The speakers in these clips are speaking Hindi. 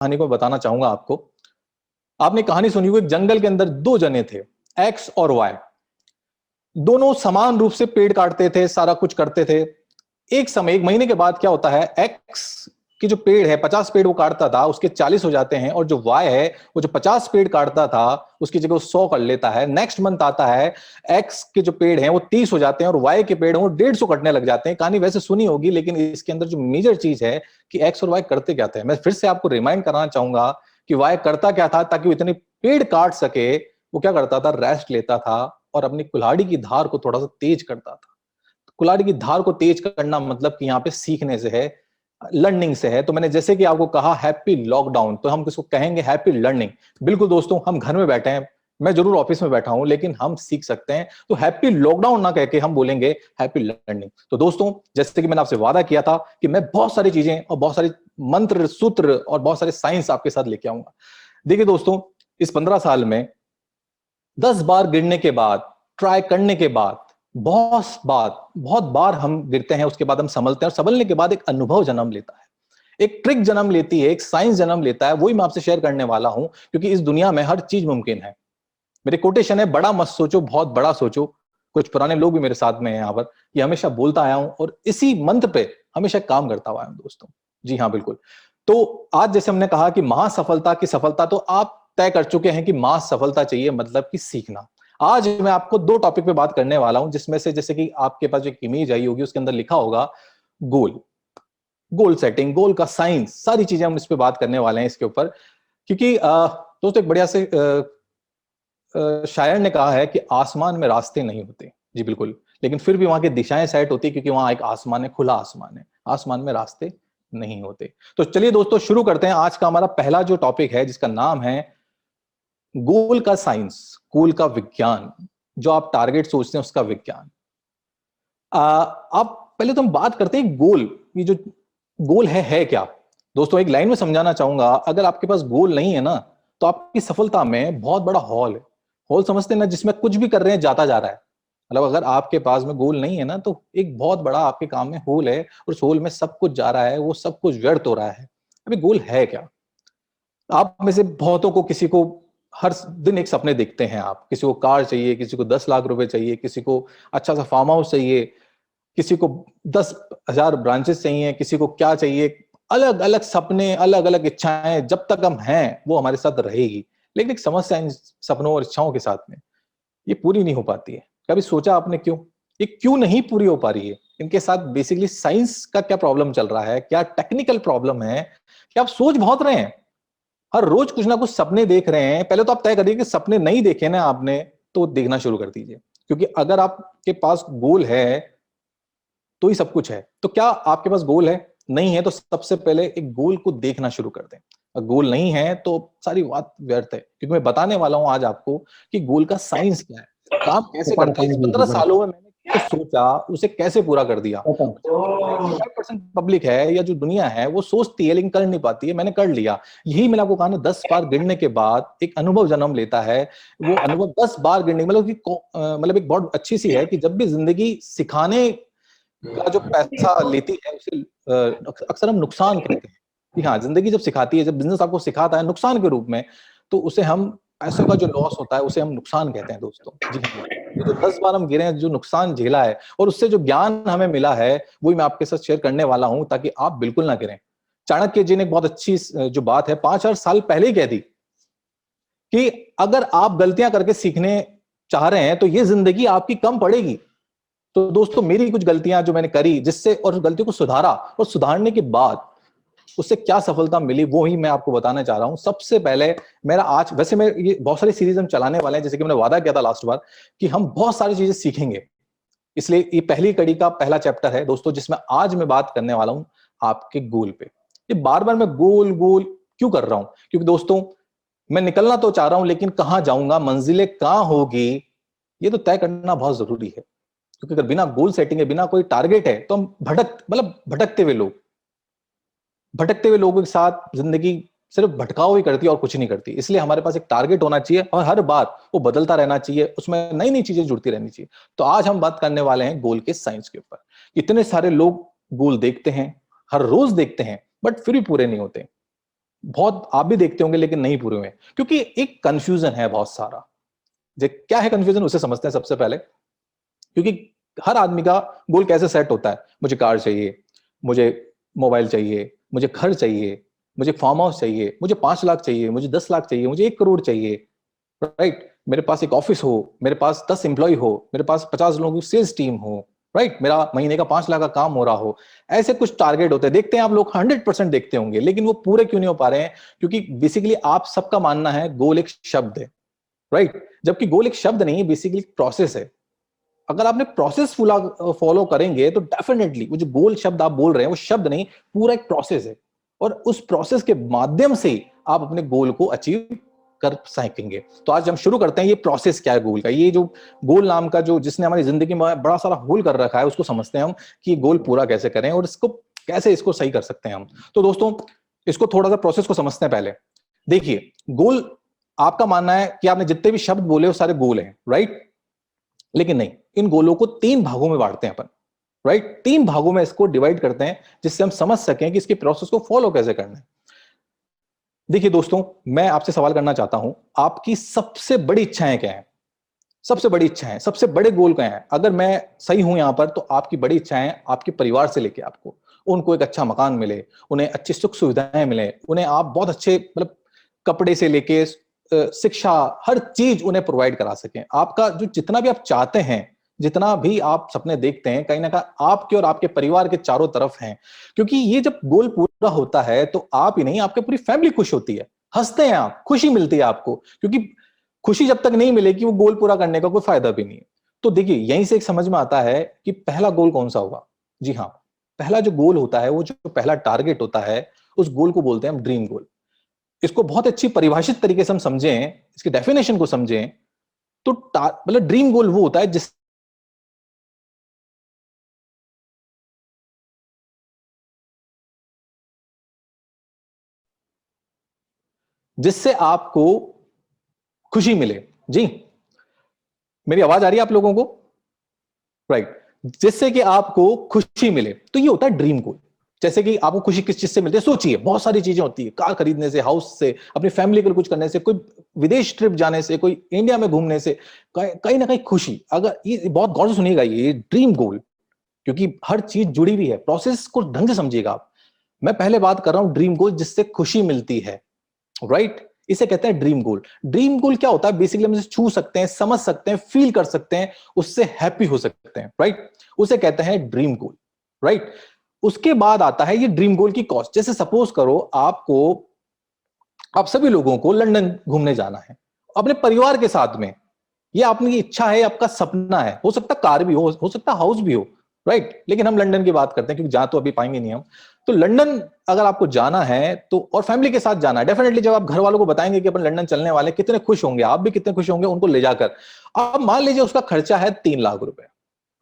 कहानी को बताना चाहूंगा आपको। आपने कहानी सुनी होगी, जंगल के अंदर दो जने थे, एक्स और वाई। दोनों समान रूप से पेड़ काटते थे, सारा कुछ करते थे। एक समय, एक महीने के बाद क्या होता है, एक्स की जो पेड़ है, 50 पेड़ वो काटता था, उसके 40 हो जाते हैं। और जो वाई है, वो जो 50 पेड़ काटता था उसकी जगह वो 100 कर लेता है। नेक्स्ट मंथ आता है, एक्स के जो पेड़ हैं वो 30 हो जाते हैं और वाई के पेड़ हैं वो 150 कटने लग जाते हैं। कहानी वैसे सुनी होगी, लेकिन इसके अंदर जो मेजर चीज है कि एक्स और वाई करते क्या थे, मैं फिर से आपको रिमाइंड कराना चाहूंगा कि वाई करता क्या था। ताकि वो इतने पेड़ काट सके, वो क्या करता था, रेस्ट लेता था और अपनी कुल्हाड़ी की धार को थोड़ा सा तेज करता था। कुल्हाड़ी की धार को तेज करना मतलब कि यहाँ पे सीखने से है, लर्निंग से है। तो मैंने जैसे कि आपको कहा हैप्पी लॉकडाउन, तो हम किसको कहेंगे, हैप्पी लर्निंग। बिल्कुल दोस्तों, हम घर में बैठे हैं, मैं जरूर ऑफिस में बैठा हूं, लेकिन हम सीख सकते हैं। तो हैप्पी लॉकडाउन ना कह के हम बोलेंगे हैप्पी लर्निंग। तो दोस्तों, जैसे कि मैंने आपसे वादा किया था कि मैं बहुत सारी चीजें और बहुत सारे मंत्र सूत्र और बहुत सारे साइंस आपके साथ लेके आऊंगा। देखिए दोस्तों, इस 15 साल में 10 बार गिरने के बाद, ट्राई करने के बाद, बहुत बार हम गिरते हैं, उसके बाद हम संभलते हैं और संभलने के बाद एक अनुभव जन्म लेता है, एक ट्रिक जन्म लेती है, एक साइंस जन्म लेता है। वही मैं आपसे शेयर करने वाला हूं, क्योंकि इस दुनिया में हर चीज मुमकिन है। मेरे कोटेशन है, बड़ा मत सोचो, बहुत बड़ा सोचो। कुछ पुराने लोग भी मेरे साथ में हैं यहाँ पर, ये हमेशा बोलता आया हूं और इसी मंत्र पे हमेशा काम करता हुआ हूं दोस्तों। जी हाँ, बिल्कुल। तो आज जैसे हमने कहा कि महासफलता की सफलता तो आप तय कर चुके हैं कि महान सफलता चाहिए, मतलब कि सीखना। आज मैं आपको दो टॉपिक पे बात करने वाला हूं, जिसमें से जैसे कि आपके पास जो एक इमेज आई होगी, उसके अंदर लिखा होगा गोल। गोल सेटिंग, गोल का साइंस, सारी चीजें हम इस पे बात करने वाले हैं इसके ऊपर। क्योंकि दोस्तों, एक बढ़िया से शायर ने कहा है कि आसमान में रास्ते नहीं होते। जी बिल्कुल, लेकिन फिर भी वहां की दिशाएं सेट होती है, क्योंकि वहां एक आसमान है, खुला आसमान है। आसमान में रास्ते नहीं होते। तो चलिए दोस्तों, शुरू करते हैं। आज का हमारा पहला जो टॉपिक है, जिसका नाम है गोल का साइंस, गोल का विज्ञान। जो आप टारगेट सोचते हैं उसका विज्ञान। आप पहले तो हम बात करते हैं गोल। ये जो गोल है क्या दोस्तों, एक लाइन में समझाना चाहूंगा। अगर आपके पास गोल नहीं है ना, तो आपकी सफलता में बहुत बड़ा हॉल है। हॉल समझते हैं ना, जिसमें कुछ भी कर रहे हैं जाता जा रहा है। मतलब अगर आपके पास में गोल नहीं है ना, तो एक बहुत बड़ा आपके काम में होल है, और उस होल में सब कुछ जा रहा है, वो सब कुछ व्यर्थ हो रहा है। अभी गोल है क्या? आप में से बहुतों को, किसी को हर दिन एक सपने देखते हैं आप। किसी को कार चाहिए, किसी को 10 लाख रुपए चाहिए, किसी को अच्छा सा फार्म हाउस चाहिए, किसी को 10,000 ब्रांचेस चाहिए, किसी को क्या चाहिए। अलग अलग सपने, अलग अलग इच्छाएं, जब तक हम हैं वो हमारे साथ रहेगी। लेकिन एक समस्या इन सपनों और इच्छाओं के साथ में, ये पूरी नहीं हो पाती है। कभी सोचा आपने क्यों? ये क्यों नहीं पूरी हो पा रही है? इनके साथ बेसिकली साइंस का क्या प्रॉब्लम चल रहा है, क्या टेक्निकल प्रॉब्लम है, कि आप सोच बहुत रहे हैं, हर रोज कुछ ना कुछ सपने देख रहे हैं। पहले तो आप तय करिए कि सपने नहीं देखे ना आपने, तो देखना शुरू कर दीजिए। क्योंकि अगर आपके पास गोल है तो ही सब कुछ है। तो क्या आपके पास गोल है? नहीं है तो सबसे पहले एक गोल को देखना शुरू कर दें। अगर गोल नहीं है तो सारी बात व्यर्थ है, क्योंकि मैं बताने वाला हूं आज आपको कि गोल का साइंस क्या है, काम कैसे करता है। इस 15 सालों में मैंने जो सोचा उसे कैसे पूरा कर दिया। 5% पब्लिक है या जो दुनिया है वो सोचती है लेकिन कर नहीं पाती है, मैंने कर लिया। यही मैंने आपको कहा ना, 10 बार गिरने के बाद एक अनुभव जन्म लेता है। वो अनुभव 10 बार गिरने, मतलब कि मतलब एक बहुत अच्छी सी है कि जब भी जिंदगी सिखाने का जो पैसा लेती है, उसे अक्सर हम नुकसान कहते हैं। कि हाँ, जिंदगी जब सिखाती है, जब बिजनेस आपको सिखाता है नुकसान के रूप में, तो उसे हम, पैसों का जो लॉस होता है उसे हम नुकसान कहते हैं दोस्तों। जी हाँ, ये जो 10 बार हम गिरे हैं, जो नुकसान झेला है और उससे जो ज्ञान हमें मिला है, वही मैं आपके साथ शेयर करने वाला हूं, ताकि आप बिल्कुल ना गिरें। चाणक्य जी ने एक बहुत अच्छी जो बात है 5,000 साल पहले ही कह दी कि अगर आप गलतियां करके सीखने चाह रहे हैं तो ये जिंदगी आपकी कम पड़ेगी। तो दोस्तों, मेरी कुछ गलतियां जो मैंने करी, जिससे और उस गलती को सुधारा, और सुधारने के बाद उससे क्या सफलता मिली, वो ही मैं आपको बताना चाह रहा हूं। सबसे पहले मेरा आज, वैसे मैं ये बहुत सारी सीरीज हम चलाने वाले हैं, जैसे कि मैंने वादा किया था लास्ट बार कि हम बहुत सारी चीजें सीखेंगे। इसलिए ये पहली कड़ी का पहला चैप्टर है दोस्तों, जिसमें आज मैं बात करने वाला हूं आपके गोल पे। ये बार बार मैं गोल गोल क्यों कर रहा हूं? क्योंकि दोस्तों, मैं निकलना तो चाह रहा हूं, लेकिन कहां जाऊंगा, मंजिलें कहां होगी, ये तो तय करना बहुत जरूरी है। क्योंकि अगर बिना गोल सेटिंग है, बिना कोई टारगेट है, तो हम भटकते हुए लोग, भटकते हुए लोगों के साथ जिंदगी सिर्फ भटकाव ही करती है और कुछ नहीं करती। इसलिए हमारे पास एक टारगेट होना चाहिए और हर बार वो बदलता रहना चाहिए, उसमें नई नई चीजें जुड़ती रहनी चाहिए। तो आज हम बात करने वाले हैं गोल के साइंस के ऊपर। इतने सारे लोग गोल देखते हैं, हर रोज देखते हैं, बट फिर भी पूरे नहीं होते। बहुत आप भी देखते होंगे लेकिन नहीं पूरे हुए, क्योंकि एक कंफ्यूजन है बहुत सारा। क्या है कंफ्यूजन, उसे समझते हैं सबसे पहले। क्योंकि हर आदमी का गोल कैसे सेट होता है, मुझे कार चाहिए, मुझे मोबाइल चाहिए, मुझे घर चाहिए, मुझे फार्म हाउस चाहिए, मुझे 5 लाख चाहिए, मुझे 10 लाख चाहिए, मुझे 1 करोड़ चाहिए, राइट। मेरे पास एक ऑफिस हो, मेरे पास 10 एम्प्लॉय हो, मेरे पास 50 लोगों की सेल्स टीम हो, राइट, मेरा महीने का 5 लाख का काम हो रहा हो। ऐसे कुछ टारगेट होते हैं, देखते हैं आप लोग 100% देखते होंगे, लेकिन वो पूरे क्यों नहीं हो पा रहे हैं? क्योंकि बेसिकली आप सबका मानना है गोल एक शब्द है, राइट, जबकि गोल एक शब्द नहीं है, बेसिकली प्रोसेस है। अगर आपने प्रोसेस फॉलो करेंगे तो डेफिनेटली वो जो गोल शब्द आप बोल रहे हैं वो शब्द नहीं, पूरा एक प्रोसेस है, और उस प्रोसेस के माध्यम से आप अपने गोल को अचीव कर सकेंगे। तो आज हम शुरू करते हैं, ये प्रोसेस क्या है गोल का, ये जो गोल नाम का जो जिसने हमारी जिंदगी में बड़ा सारा होल कर रखा है, उसको समझते हैं हम कि गोल पूरा कैसे करें और इसको कैसे इसको सही कर सकते हैं हम। तो दोस्तों, इसको थोड़ा सा प्रोसेस को समझते हैं पहले। देखिए, गोल, आपका मानना है कि आपने जितने भी शब्द बोले वो सारे गोल हैं, राइट, लेकिन नहीं, इन गोलों को 3 भागों में बांटते हैं अपन, राइट, 3 भागों में इसको डिवाइड करते हैं, जिससे हम समझ सकें कि इसके प्रोसेस को फॉलो कैसे करना है। देखिए दोस्तों, मैं आपसे सवाल करना चाहता हूं, आपकी सबसे बड़ी इच्छाएं क्या है? सबसे बड़ी इच्छाएं, सबसे बड़े गोल क्या है? अगर मैं सही हूं यहां पर, तो आपकी बड़ी इच्छाएं आपके परिवार से लेके आपको, उनको एक अच्छा मकान मिले, उन्हें अच्छी सुख सुविधाएं मिले, उन्हें आप बहुत अच्छे मतलब कपड़े से लेके शिक्षा, हर चीज उन्हें प्रोवाइड करा सकें। आपका जो जितना भी आप चाहते हैं, जितना भी आप सपने देखते हैं, कहीं ना कहीं आपके और आपके परिवार के चारों तरफ हैं। क्योंकि ये जब गोल पूरा होता है तो आप ही नहीं, आपकी पूरी फैमिली खुश होती है, हंसते हैं आप, खुशी मिलती है आपको, क्योंकि खुशी जब तक नहीं मिलेगी वो गोल पूरा करने का कोई फायदा भी नहीं है। तो देखिए, यहीं से एक समझ में आता है कि पहला गोल कौन सा होगा। जी हाँ, पहला जो गोल होता है, वो जो पहला टारगेट होता है, उस गोल को बोलते हैं हम ड्रीम गोल। इसको बहुत अच्छी परिभाषित तरीके से हम समझें, इसकी डेफिनेशन को समझें, तो मतलब ड्रीम गोल वो होता है जिससे आपको खुशी मिले। जी, मेरी आवाज आ रही है आप लोगों को? राइट, जिससे कि आपको खुशी मिले, तो ये होता है ड्रीम गोल। जैसे कि आपको खुशी किस चीज से मिलती है, सोचिए, बहुत सारी चीजें होती है, कार खरीदने से, हाउस से, अपनी फैमिली के लिए कुछ करने से, कोई विदेश ट्रिप जाने से, कोई इंडिया में घूमने से, कहीं ना कहीं खुशी। अगर ये बहुत गौर से सुनिएगा, ये ड्रीम गोल, क्योंकि हर चीज जुड़ी हुई है, प्रोसेस को ढंग से समझिएगा आप। मैं पहले बात कर रहा हूं ड्रीम गोल जिससे खुशी मिलती है, राइट, इसे कहते हैं ड्रीम गोल। ड्रीम गोल क्या होता है? बेसिकली हम इसे छू सकते हैं, समझ सकते हैं, फील कर सकते हैं, उससे हैप्पी हो सकते हैं, राइट, उसे कहते हैं ड्रीम गोल, राइट। उसके बाद आता है ये ड्रीम गोल की कॉस्ट। जैसे सपोज करो आपको, आप सभी लोगों को लंदन घूमने जाना है अपने परिवार के साथ में, ये आपकी इच्छा है, आपका सपना है, हो सकता कार भी हो सकता हाउस भी हो, राइट, लेकिन हम लंदन की बात करते हैं क्योंकि जहां तो अभी पाएंगे नहीं हम। तो लंदन अगर आपको जाना है तो, और फैमिली के साथ जाना है, डेफिनेटली जब आप घर वालों को बताएंगे कि अपन लंदन चलने वाले, कितने खुश होंगे, आप भी कितने खुश होंगे उनको ले जाकर। अब मान लीजिए उसका खर्चा है 3 लाख रुपए,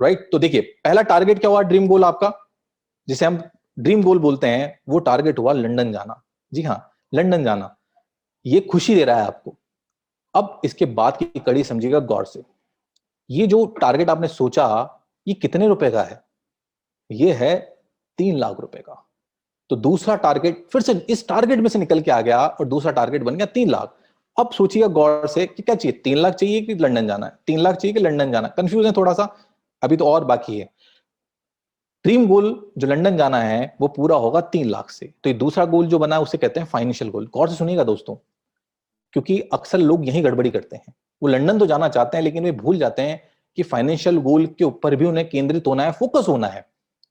राइट। तो देखिए, पहला टारगेट क्या हुआ ड्रीम गोल आपका, जिसे हम ड्रीम गोल बोलते हैं, वो टारगेट हुआ लंदन जाना। जी हाँ, लंदन जाना, ये खुशी दे रहा है आपको। अब इसके बाद की कड़ी समझिएगा गौर से। ये जो टारगेट आपने सोचा, ये कितने रुपए का है? ये है 3 लाख रुपए का। तो दूसरा टारगेट फिर से इस टारगेट में से निकल के आ गया और दूसरा टारगेट बन गया 3 लाख। अब सोचिएगा गौर से कि क्या चाहिए, 3 लाख चाहिए कि लंदन जाना है, 3 लाख चाहिए कि लंदन जाना है? कंफ्यूज है थोड़ा सा, अभी तो और बाकी है। ड्रीम गोल जो लंदन जाना है वो पूरा होगा 3 लाख से। तो ये दूसरा गोल जो बना है उसे कहते हैं फाइनेंशियल गोल। गौर से सुनिएगा दोस्तों, क्योंकि अक्सर लोग यही गड़बड़ी करते हैं, वो लंदन तो जाना चाहते हैं लेकिन वे भूल जाते हैं कि फाइनेंशियल गोल के ऊपर भी उन्हें केंद्रित होना है, फोकस होना है।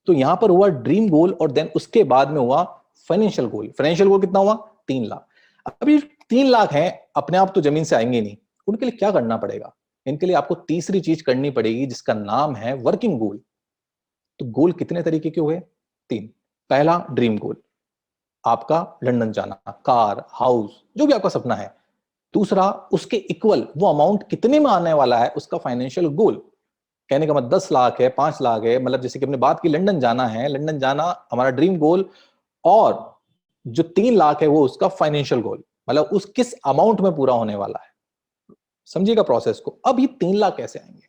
तो यहां पर हुआ ड्रीम गोल और देन उसके बाद में हुआ फाइनेंशियल गोल। फाइनेंशियल गोल कितना हुआ? 3 लाख। अभी 3 लाख है, अपने आप तो जमीन से आएंगे नहीं, उनके लिए क्या करना पड़ेगा? इनके लिए आपको तीसरी चीज करनी पड़ेगी जिसका नाम है वर्किंग गोल। तो गोल कितने तरीके के हुए? 3। पहला ड्रीम गोल, आपका लंदन जाना, कार, हाउस, जो भी आपका सपना है। दूसरा, उसके इक्वल वो अमाउंट कितने में आने वाला है, उसका फाइनेंशियल गोल। कहने का मतलब 10 लाख है, 5 लाख है, मतलब जैसे कि अपने बात की लंदन जाना है, लंदन जाना हमारा ड्रीम गोल, और जो 3 लाख है वो उसका फाइनेंशियल गोल, मतलब उस किस अमाउंट में पूरा होने वाला है। समझिएगा प्रोसेस को। अब ये 3 लाख कैसे आएंगे?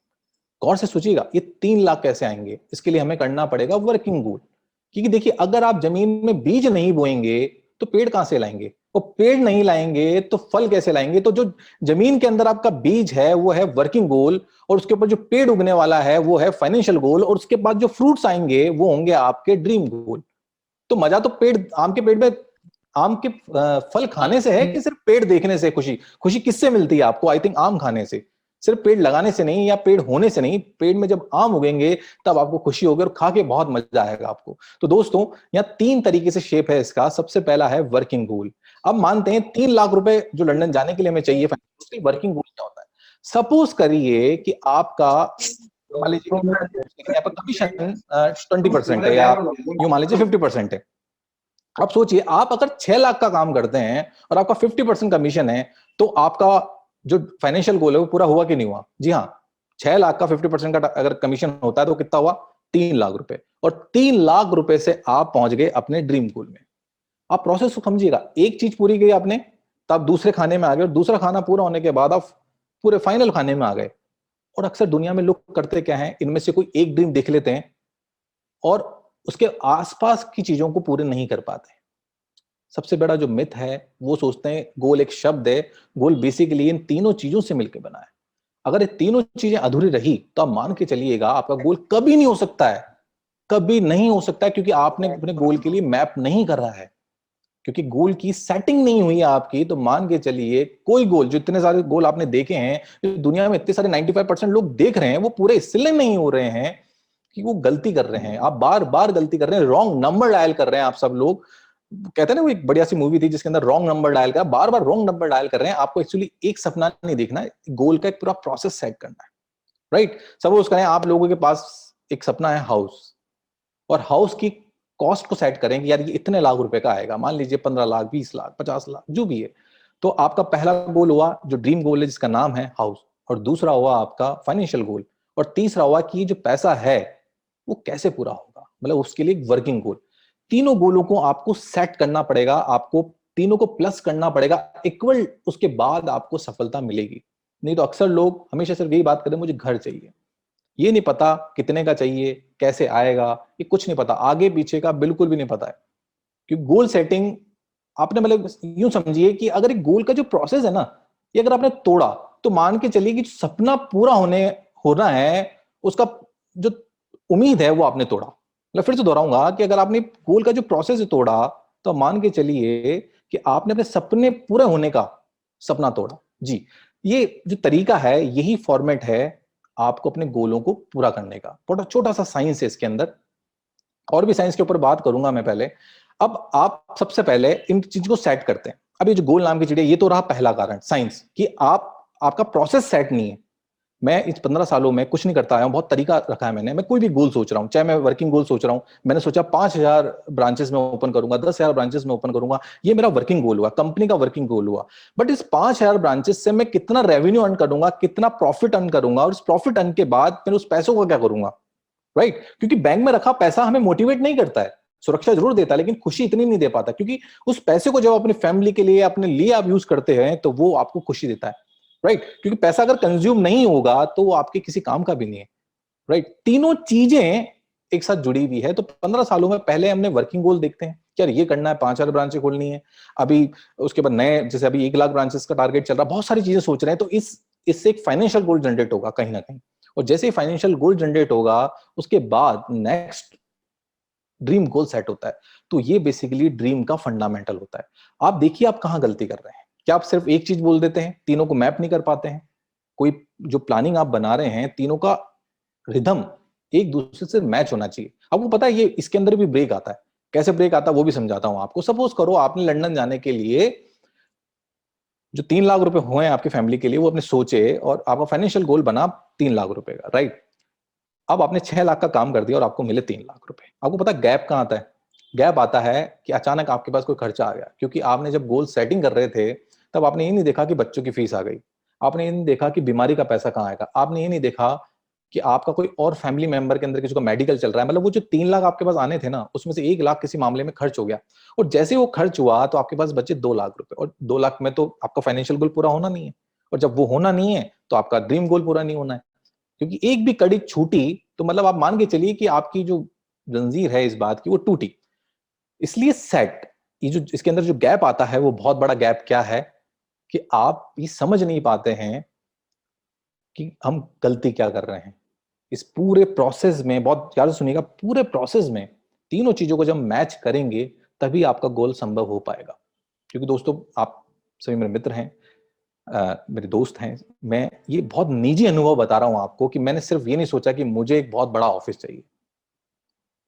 गौर से सोचिएगा, ये 3 लाख कैसे आएंगे? इसके लिए हमें करना पड़ेगा वर्किंग गोल। क्योंकि देखिए, अगर आप जमीन में बीज नहीं बोएंगे तो पेड़ कहां से लाएंगे? वो पेड़ नहीं लाएंगे तो फल कैसे लाएंगे? तो जो जमीन के अंदर आपका बीज है वो है वर्किंग गोल, और उसके ऊपर जो पेड़ उगने वाला है वो है फाइनेंशियल गोल, और उसके बाद जो फ्रूट्स आएंगे वो होंगे आपके ड्रीम गोल। तो मजा तो पेड़, आम के पेड़ में आम के फल खाने से है कि सिर्फ पेड़ देखने से? खुशी खुशी किससे मिलती है आपको? आई थिंक आम खाने से, सिर्फ पेड़ लगाने से नहीं या पेड़ होने से नहीं। पेड़ में जब आम उगेंगे तब आपको खुशी होगी और खा के बहुत मजा आएगा आपको। तो दोस्तों यहाँ 3 तरीके से शेप है इसका। सबसे पहला है वर्किंग गोल। अब मानते हैं 3 लाख रुपए जो लंदन जाने के लिए हमें चाहिए, वर्किंग गोल क्या होता है? सपोज करिए कि आपका, मान लीजिए यहाँ पर कमीशन 20% है या यूं मान लीजिए 50% है। आप सोचिए, आप अगर 6 लाख का काम करते हैं और आपका 50% कमीशन है, तो आपका जो फाइनेंशियल गोल है वो पूरा हुआ कि नहीं हुआ? जी हाँ, 6 लाख का 50% का अगर कमीशन होता है तो कितना हुआ? 3 लाख रुपए। और 3 लाख रुपए से आप पहुंच गए अपने ड्रीम गोल में। आप प्रोसेस को समझिएगा, एक चीज पूरी की आपने, तो आप दूसरे खाने में आ गए, और दूसरा खाना पूरा होने के बाद आप पूरे फाइनल खाने में आ गए। और अक्सर दुनिया में लोग करते क्या है, इनमें से कोई एक ड्रीम देख लेते हैं और उसके आसपास की चीजों को पूरे नहीं कर पाते। सबसे बड़ा जो मिथ है, वो सोचते हैं गोल एक शब्द है। गोल बेसिकली इन तीनों चीजों से मिलकर बना है। अगर ये तीनों चीजें अधूरी रही तो आप मान के चलिएगा आपका गोल कभी नहीं हो सकता है, कभी नहीं हो सकता है, क्योंकि आपने अपने गोल के लिए मैप नहीं कर रहा है, क्योंकि गोल की सेटिंग नहीं हुई है आपकी। तो मान के चलिए कोई गोल, जो इतने सारे गोल आपने देखे हैं, जो दुनिया में इतने सारे 95% लोग देख रहे हैं, वो पूरे इसलिए नहीं हो रहे हैं कि वो गलती कर रहे हैं। आप बार बार गलती कर रहे हैं, रॉन्ग नंबर डायल कर रहे हैं आप सब लोग। कहते हैं ना, वो एक बढ़िया सी मूवी थी जिसके अंदर रॉन्ग नंबर डायल कर, बार बार रॉन्ग नंबर डायल कर रहे हैं। आपको एक्चुअली एक सपना नहीं देखना है, गोल का एक पूरा प्रोसेस सेट करना है। राइट? सपोज करें आप लोगों के पास एक सपना है हाउस, और हाउस की कॉस्ट को सेट करें कि यार ये इतने लाख रुपए का आएगा, मान लीजिए 15 लाख, 20 लाख, 50 लाख, जो भी है। तो आपका पहला गोल हुआ जो ड्रीम गोल है, जिसका नाम है हाउस, और दूसरा हुआ आपका फाइनेंशियल गोल, और तीसरा हुआ कि जो पैसा है वो कैसे पूरा होगा, मतलब उसके लिए वर्किंग गोल। तीनों गोलों को आपको सेट करना पड़ेगा, आपको तीनों को प्लस करना पड़ेगा इक्वल, उसके बाद आपको सफलता मिलेगी। नहीं तो अक्सर लोग हमेशा सिर्फ यही बात करते हैं, मुझे घर चाहिए, ये नहीं पता कितने का चाहिए, कैसे आएगा, ये कुछ नहीं पता, आगे पीछे का बिल्कुल भी नहीं पता है। क्योंकि गोल सेटिंग आपने, मतलब यूं समझिए कि अगर एक गोल का जो प्रोसेस है ना, ये अगर आपने तोड़ा, तो मान के चलिए कि सपना पूरा होना है, उसका जो उम्मीद है वो आपने तोड़ा। मतलब फिर से दोहराऊंगा कि अगर आपने गोल का जो प्रोसेस है तोड़ा, तो मान के चलिए कि आपने अपने सपने पूरे होने का सपना तोड़ा। जी, ये जो तरीका है, यही फॉर्मेट है आपको अपने गोलों को पूरा करने का। छोटा छोटा सा साइंस है इसके अंदर, और भी साइंस के ऊपर बात करूंगा मैं पहले। अब आप सबसे पहले इन चीज को सेट करते हैं। अब ये जो गोल नाम की चिड़िया, ये तो रहा पहला कारण साइंस, कि आपका प्रोसेस सेट नहीं है। मैं इस 15 सालों में कुछ नहीं करता आया हूं, बहुत तरीका रखा है मैंने। मैं कोई भी गोल सोच रहा हूं, चाहे मैं वर्किंग गोल सोच रहा हूं, मैंने सोचा 5,000 ब्रांचेस में ओपन करूंगा, 10,000 ब्रांचेस में ओपन करूंगा, ये मेरा वर्किंग गोल हुआ, कंपनी का वर्किंग गोल हुआ। बट इस 5,000 ब्रांचेस से मैं कितना रेवेन्यू अर्न करूंगा, कितना प्रॉफिट अर्न करूंगा, और उस प्रॉफिट अर्न के बाद फिर उस पैसों का क्या करूंगा? राइट? क्योंकि बैंक में रखा पैसा हमें मोटिवेट नहीं करता है, सुरक्षा जरूर देता है, लेकिन खुशी इतनी नहीं दे पाता। क्योंकि उस पैसे को जब अपनी फैमिली के लिए, अपने लिए आप यूज करते हैं, तो वो आपको खुशी देता है। राइट? क्योंकि पैसा अगर कंज्यूम नहीं होगा तो वो आपके किसी काम का भी नहीं है। राइट? तीनों चीजें एक साथ जुड़ी हुई है। तो 15 सालों में पहले हमने वर्किंग गोल देखते हैं, यार ये करना है, 5,000 ब्रांचें खोलनी है। अभी उसके बाद नए, जैसे अभी 1 लाख ब्रांचेस का टारगेट चल रहा है, बहुत सारी चीजें सोच रहे हैं। तो इससे एक फाइनेंशियल गोल जनरेट होगा कहीं ना कहीं, और जैसे ही फाइनेंशियल गोल जनरेट होगा, उसके बाद नेक्स्ट ड्रीम गोल सेट होता है। तो ये बेसिकली ड्रीम का फंडामेंटल होता है। आप देखिए आप कहां गलती कर रहे हैं। क्या आप सिर्फ एक चीज बोल देते हैं, तीनों को मैप नहीं कर पाते हैं? कोई जो प्लानिंग आप बना रहे हैं, तीनों का रिदम एक दूसरे से मैच होना चाहिए। आपको पता है ये इसके अंदर भी ब्रेक आता है। कैसे ब्रेक आता है वो भी समझाता हूं आपको। सपोज करो आपने लंदन जाने के लिए जो 3 लाख रुपए हुए हैं आपकी फैमिली के लिए, वो आपने सोचे, और आपका फाइनेंशियल गोल बना 3 लाख रुपए का। राइट? अब आपने 6 लाख का काम कर दिया और आपको मिले 3 लाख रुपए। आपको पता है गैप कहां आता है? गैप आता है कि अचानक आपके पास कोई खर्चा आ गया। क्योंकि आपने जब गोल सेटिंग कर रहे थे, तब आपने ये नहीं देखा कि बच्चों की फीस आ गई, आपने ये नहीं देखा कि बीमारी का पैसा कहाँ आएगा, आपने ये नहीं देखा कि आपका कोई और फैमिली मेंबर के अंदर किसी को मेडिकल चल रहा है। मतलब वो जो 3 लाख आपके पास आने थे ना, उसमें से 1 लाख किसी मामले में खर्च हो गया। और जैसे वो खर्च हुआ तो आपके पास बचे 2 लाख रुपए, और 2 लाख में तो आपका फाइनेंशियल गोल पूरा होना नहीं है। और जब वो होना नहीं है तो आपका ड्रीम गोल पूरा नहीं होना है। क्योंकि एक भी कड़ी छूटी तो मतलब आप मान के चलिए कि आपकी जो जंजीर है इस बात की, वो टूटी। इसलिए सेट, ये जो इसके अंदर जो गैप आता है वो बहुत बड़ा गैप क्या है कि आप ये समझ नहीं पाते हैं कि हम गलती क्या कर रहे हैं इस पूरे प्रोसेस में। बहुत ध्यान से सुनिएगा, पूरे प्रोसेस में तीनों चीजों को जब मैच करेंगे तभी आपका गोल संभव हो पाएगा। क्योंकि दोस्तों आप सभी मेरे मित्र हैं, मेरे दोस्त हैं, मैं ये बहुत निजी अनुभव बता रहा हूं आपको कि मैंने सिर्फ ये नहीं सोचा कि मुझे एक बहुत बड़ा ऑफिस चाहिए।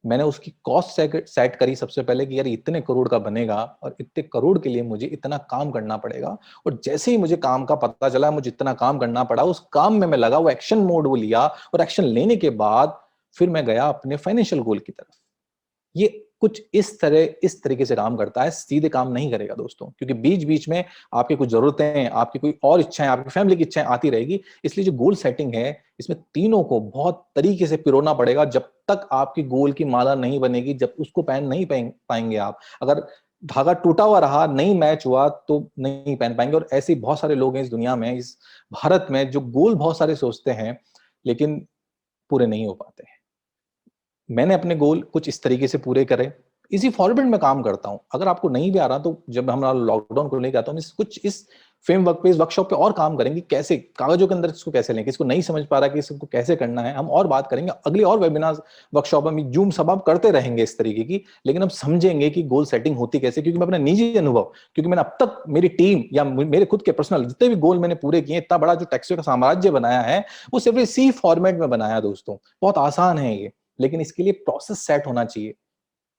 मैंने उसकी कॉस्ट सेट करी सबसे पहले कि यार इतने करोड़ का बनेगा और इतने करोड़ के लिए मुझे इतना काम करना पड़ेगा। और जैसे ही मुझे काम का पता चला, मुझे इतना काम करना पड़ा, उस काम में मैं लगा, वो एक्शन मोड वो लिया, और एक्शन लेने के बाद फिर मैं गया अपने फाइनेंशियल गोल की तरफ। ये कुछ इस तरीके से काम करता है, सीधे काम नहीं करेगा दोस्तों, क्योंकि बीच बीच में आपकी कुछ जरूरतें, आपकी कोई और इच्छाएं, आपकी फैमिली की इच्छाएं आती रहेगी। इसलिए जो गोल सेटिंग है, इसमें तीनों को बहुत तरीके से पिरोना पड़ेगा। जब तक आपकी गोल की माला नहीं बनेगी, जब उसको पहन नहीं पाएंगे आप, अगर धागा टूटा हुआ रहा, नहीं मैच हुआ, तो नहीं पहन पाएंगे। और ऐसे बहुत सारे लोग हैं इस दुनिया में, इस भारत में, जो गोल बहुत सारे सोचते हैं लेकिन पूरे नहीं हो पाते हैं। मैंने अपने गोल कुछ इस तरीके से पूरे करे, इसी फॉर्मेट में काम करता हूं। अगर आपको नहीं भी आ रहा तो जब हमारा लॉकडाउन को लेकर आता हूं, कुछ इस फ्रेमवर्क पे, इस वर्कशॉप पे और काम करेंगे, कैसे कागजों के अंदर इसको कैसे लें, किसको नहीं समझ पा रहा कि इसको कैसे करना है, हम और बात करेंगे। अगली और वेबिनार वर्कशॉप में जूम सब आप करते रहेंगे इस तरीके की, लेकिन हम समझेंगे कि गोल सेटिंग होती कैसे। क्योंकि मैं अपना निजी अनुभव, क्योंकि मैंने अब तक मेरी टीम या मेरे खुद के पर्सनल जितने भी गोल मैंने पूरे किए, इतना बड़ा जो टेक्सो का साम्राज्य बनाया है, वो सिर्फ इसी फॉर्मेट में बनाया दोस्तों। बहुत आसान है ये, लेकिन इसके लिए प्रोसेस सेट होना चाहिए।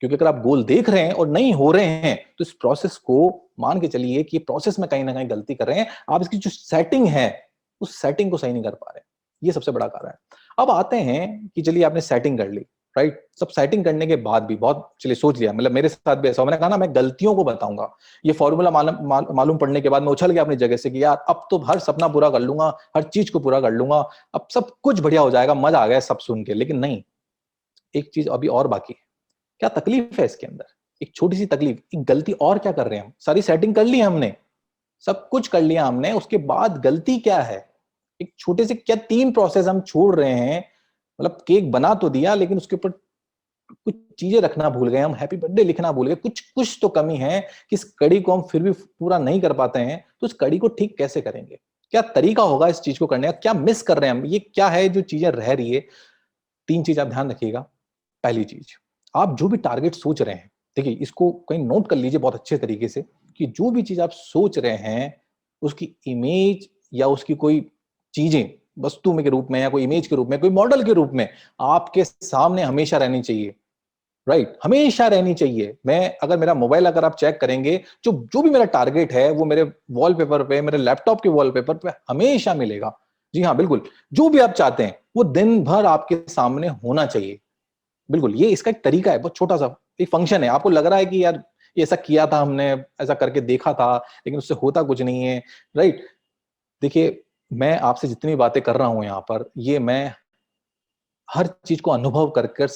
क्योंकि अगर आप गोल देख रहे हैं और नहीं हो रहे हैं, तो इस प्रोसेस को मान के चलिए कि प्रोसेस में कहीं ना कहीं गलती कर रहे हैं आप। इसकी जो सेटिंग है, उस सेटिंग को सही नहीं कर पा रहे, ये सबसे बड़ा कारण है। अब आते हैं कि चलिए आपने सेटिंग कर ली, राइट। सब सेटिंग करने के बाद भी बहुत चलिए सोच लिया, मतलब मेरे साथ भी ऐसा, मैंने कहा ना मैं गलतियों को बताऊंगा। ये फॉर्मूला मालूम पड़ने के बाद मैं उछल गया अपनी जगह से कि यार अब तो हर सपना पूरा कर लूंगा, हर चीज को पूरा कर लूंगा, अब सब कुछ बढ़िया हो जाएगा, मजा आ गया सब सुन के। लेकिन नहीं, एक चीज अभी और बाकी है। क्या तकलीफ है इसके अंदर? एक छोटी सी तकलीफ, एक गलती और क्या कर रहे हैं हम? सारी सेटिंग कर ली हमने, सब कुछ कर लिया हमने, उसके बाद गलती क्या है? एक छोटे से क्या 3 प्रोसेस हम छोड़ रहे हैं। मतलब केक बना तो दिया, लेकिन उसके ऊपर कुछ चीजें रखना भूल गए हम, हैप्पी बर्थडे लिखना भूल गए, कुछ कुछ तो कमी है कि इस कड़ी को हम फिर भी पूरा नहीं कर पाते हैं। तो इस कड़ी को ठीक कैसे करेंगे? क्या तरीका होगा इस चीज को करने का? क्या मिस कर रहे हैं हम? ये क्या है जो चीजें रह रही है? 3 चीज आप ध्यान रखिएगा। पहली चीज, आप जो भी टारगेट सोच रहे हैं, देखिए इसको कहीं नोट कर लीजिए बहुत अच्छे तरीके से, कि जो भी चीज आप सोच रहे हैं उसकी इमेज या उसकी कोई चीजें वस्तु में के रूप में, या कोई इमेज के रूप में, कोई मॉडल के रूप में आपके सामने हमेशा रहनी चाहिए। राइट, हमेशा रहनी चाहिए। मैं अगर मेरा मोबाइल अगर आप चेक करेंगे, जो जो भी मेरा टारगेट है वो मेरे वॉलपेपर पे, मेरे लैपटॉप के वॉलपेपर पे हमेशा मिलेगा। जी हाँ बिल्कुल, जो भी आप चाहते हैं वो दिन भर आपके सामने होना चाहिए। बिल्कुल, ये इसका एक तरीका है, बहुत छोटा सा एक फंक्शन है। आपको लग रहा है कि यार ये ऐसा किया था हमने, ऐसा करके देखा था, लेकिन उससे होता कुछ नहीं है। राइट, देखिए मैं आपसे जितनी बातें कर रहा हूं यहाँ पर, ये मैं हर चीज को अनुभव कर कर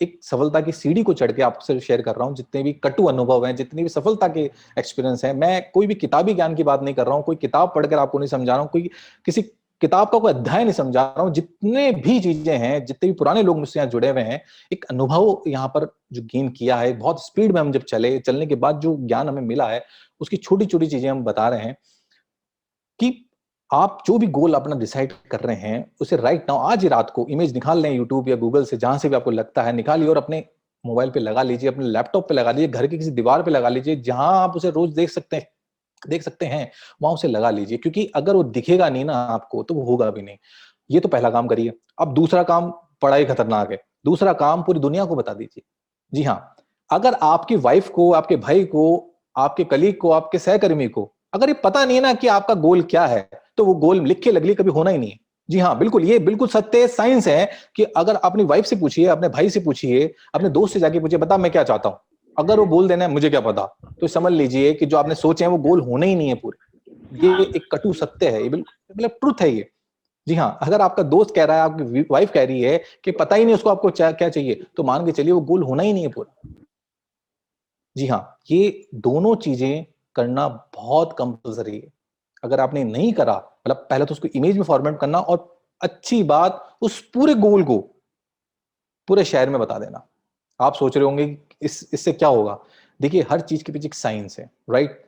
एक सफलता की सीढ़ी को चढ़ के आपसे शेयर कर रहा हूं। जितने भी कटु अनुभव हैं, जितनी भी सफलता के एक्सपीरियंस हैं, मैं कोई भी किताबी ज्ञान की बात नहीं कर रहा हूं, कोई किताब पढ़कर आपको नहीं समझा रहा हूं, कोई किसी किताब का कोई अध्याय नहीं समझा रहा हूं। जितने भी चीजें हैं, जितने भी पुराने लोग मुझसे यहाँ जुड़े हुए हैं, एक अनुभव यहाँ पर जो गेन किया है, बहुत स्पीड में हम जब चलने के बाद जो ज्ञान हमें मिला है, उसकी छोटी छोटी चीजें हम बता रहे हैं कि आप जो भी गोल अपना डिसाइड कर रहे हैं, उसे राइट नाउ, आज ही रात को इमेज निकाल लें, यूट्यूब या गूगल से, जहां से भी आपको लगता है निकालिए, और अपने मोबाइल पे लगा लीजिए, अपने लैपटॉप पे लगा लीजिए, घर की किसी दीवार पे लगा लीजिए, जहां आप उसे रोज देख सकते हैं, वहां उसे लगा लीजिए। क्योंकि अगर वो दिखेगा नहीं ना आपको, तो वो होगा भी नहीं। ये तो पहला काम करिए। अब दूसरा काम बड़ा ही खतरनाक है। दूसरा काम पूरी दुनिया को बता दीजिए। जी हाँ, अगर आपकी वाइफ को, आपके भाई को, आपके कलीग को, आपके सहकर्मी को अगर ये पता नहीं है ना कि आपका गोल क्या है, तो वो गोल लिख के लगली कभी होना ही नहीं है। जी हाँ बिल्कुल, ये बिल्कुल सत्य साइंस है कि अगर अपनी वाइफ से पूछिए, अपने भाई से पूछिए, अपने दोस्त से जाके पूछिए, बता मैं क्या चाहता हूं, अगर वो बोल देना है मुझे क्या पता, तो समझ लीजिए कि जो आपने सोचे हैं वो गोल होने ही नहीं है पूरे। ये एक कटु सत्य है, ये बिल्कुल मतलब ट्रुथ है ये। जी हाँ, अगर आपका दोस्त कह रहा है, आपकी वाइफ कह रही है कि पता ही नहीं उसको आपको क्या चाहिए, तो मान के चलिए वो गोल होना ही नहीं है पूरा। जी हाँ, ये दोनों चीजें करना बहुत कंपल्सरी है। अगर आपने नहीं करा, मतलब पहले तो उसको इमेज में फॉर्मेट करना, और अच्छी बात उस पूरे गोल को पूरे शहर में बता देना। आप सोच रहे होंगे इससे क्या होगा? देखिए हर चीज के पीछे एक साइंस है, राइट।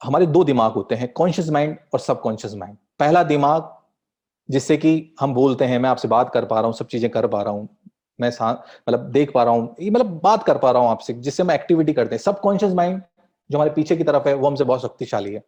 हमारे दो दिमाग होते हैं, कॉन्शियस माइंड और सबकॉन्शियस माइंड। पहला दिमाग जिससे कि हम बोलते हैं, मैं आपसे बात कर पा रहा हूँ, सब चीजें कर पा रहा हूँ, मैं मतलब देख पा रहा हूँ, मतलब बात कर पा रहा हूँ आपसे, जिससे हम एक्टिविटी करते हैं। सबकॉन्शियस माइंड जो हमारे पीछे की तरफ है वो हमसे बहुत शक्तिशाली है,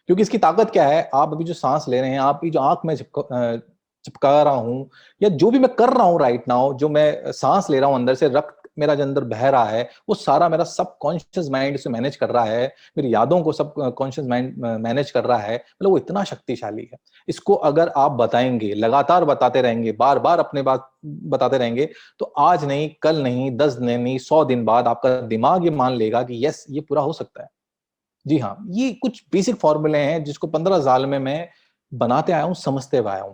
क्योंकि इसकी ताकत क्या है, आप अभी जो सांस ले रहे हैं, आप जो आंख में चिपका रहा हूं, या जो भी मैं कर रहा हूं राइट नाउ, जो मैं सांस ले रहा हूं अंदर से, रक्त मेरा जो अंदर बह रहा है, वो सारा मेरा सब कॉन्शियस माइंड से मैनेज कर रहा है, मेरी यादों को सब कॉन्शियस माइंड मैनेज कर रहा है। मतलब वो इतना शक्तिशाली है। इसको अगर आप बताएंगे, लगातार बताते रहेंगे, बार बार अपने बात बताते रहेंगे, तो आज नहीं, कल नहीं, 10 दिन नहीं, 100 दिन बाद आपका दिमाग ये मान लेगा कि यस, ये पूरा हो सकता है। जी हाँ, ये कुछ बेसिक फॉर्मूले हैं जिसको 15 साल में मैं बनाते आया हूं, समझते हुए आया हूं।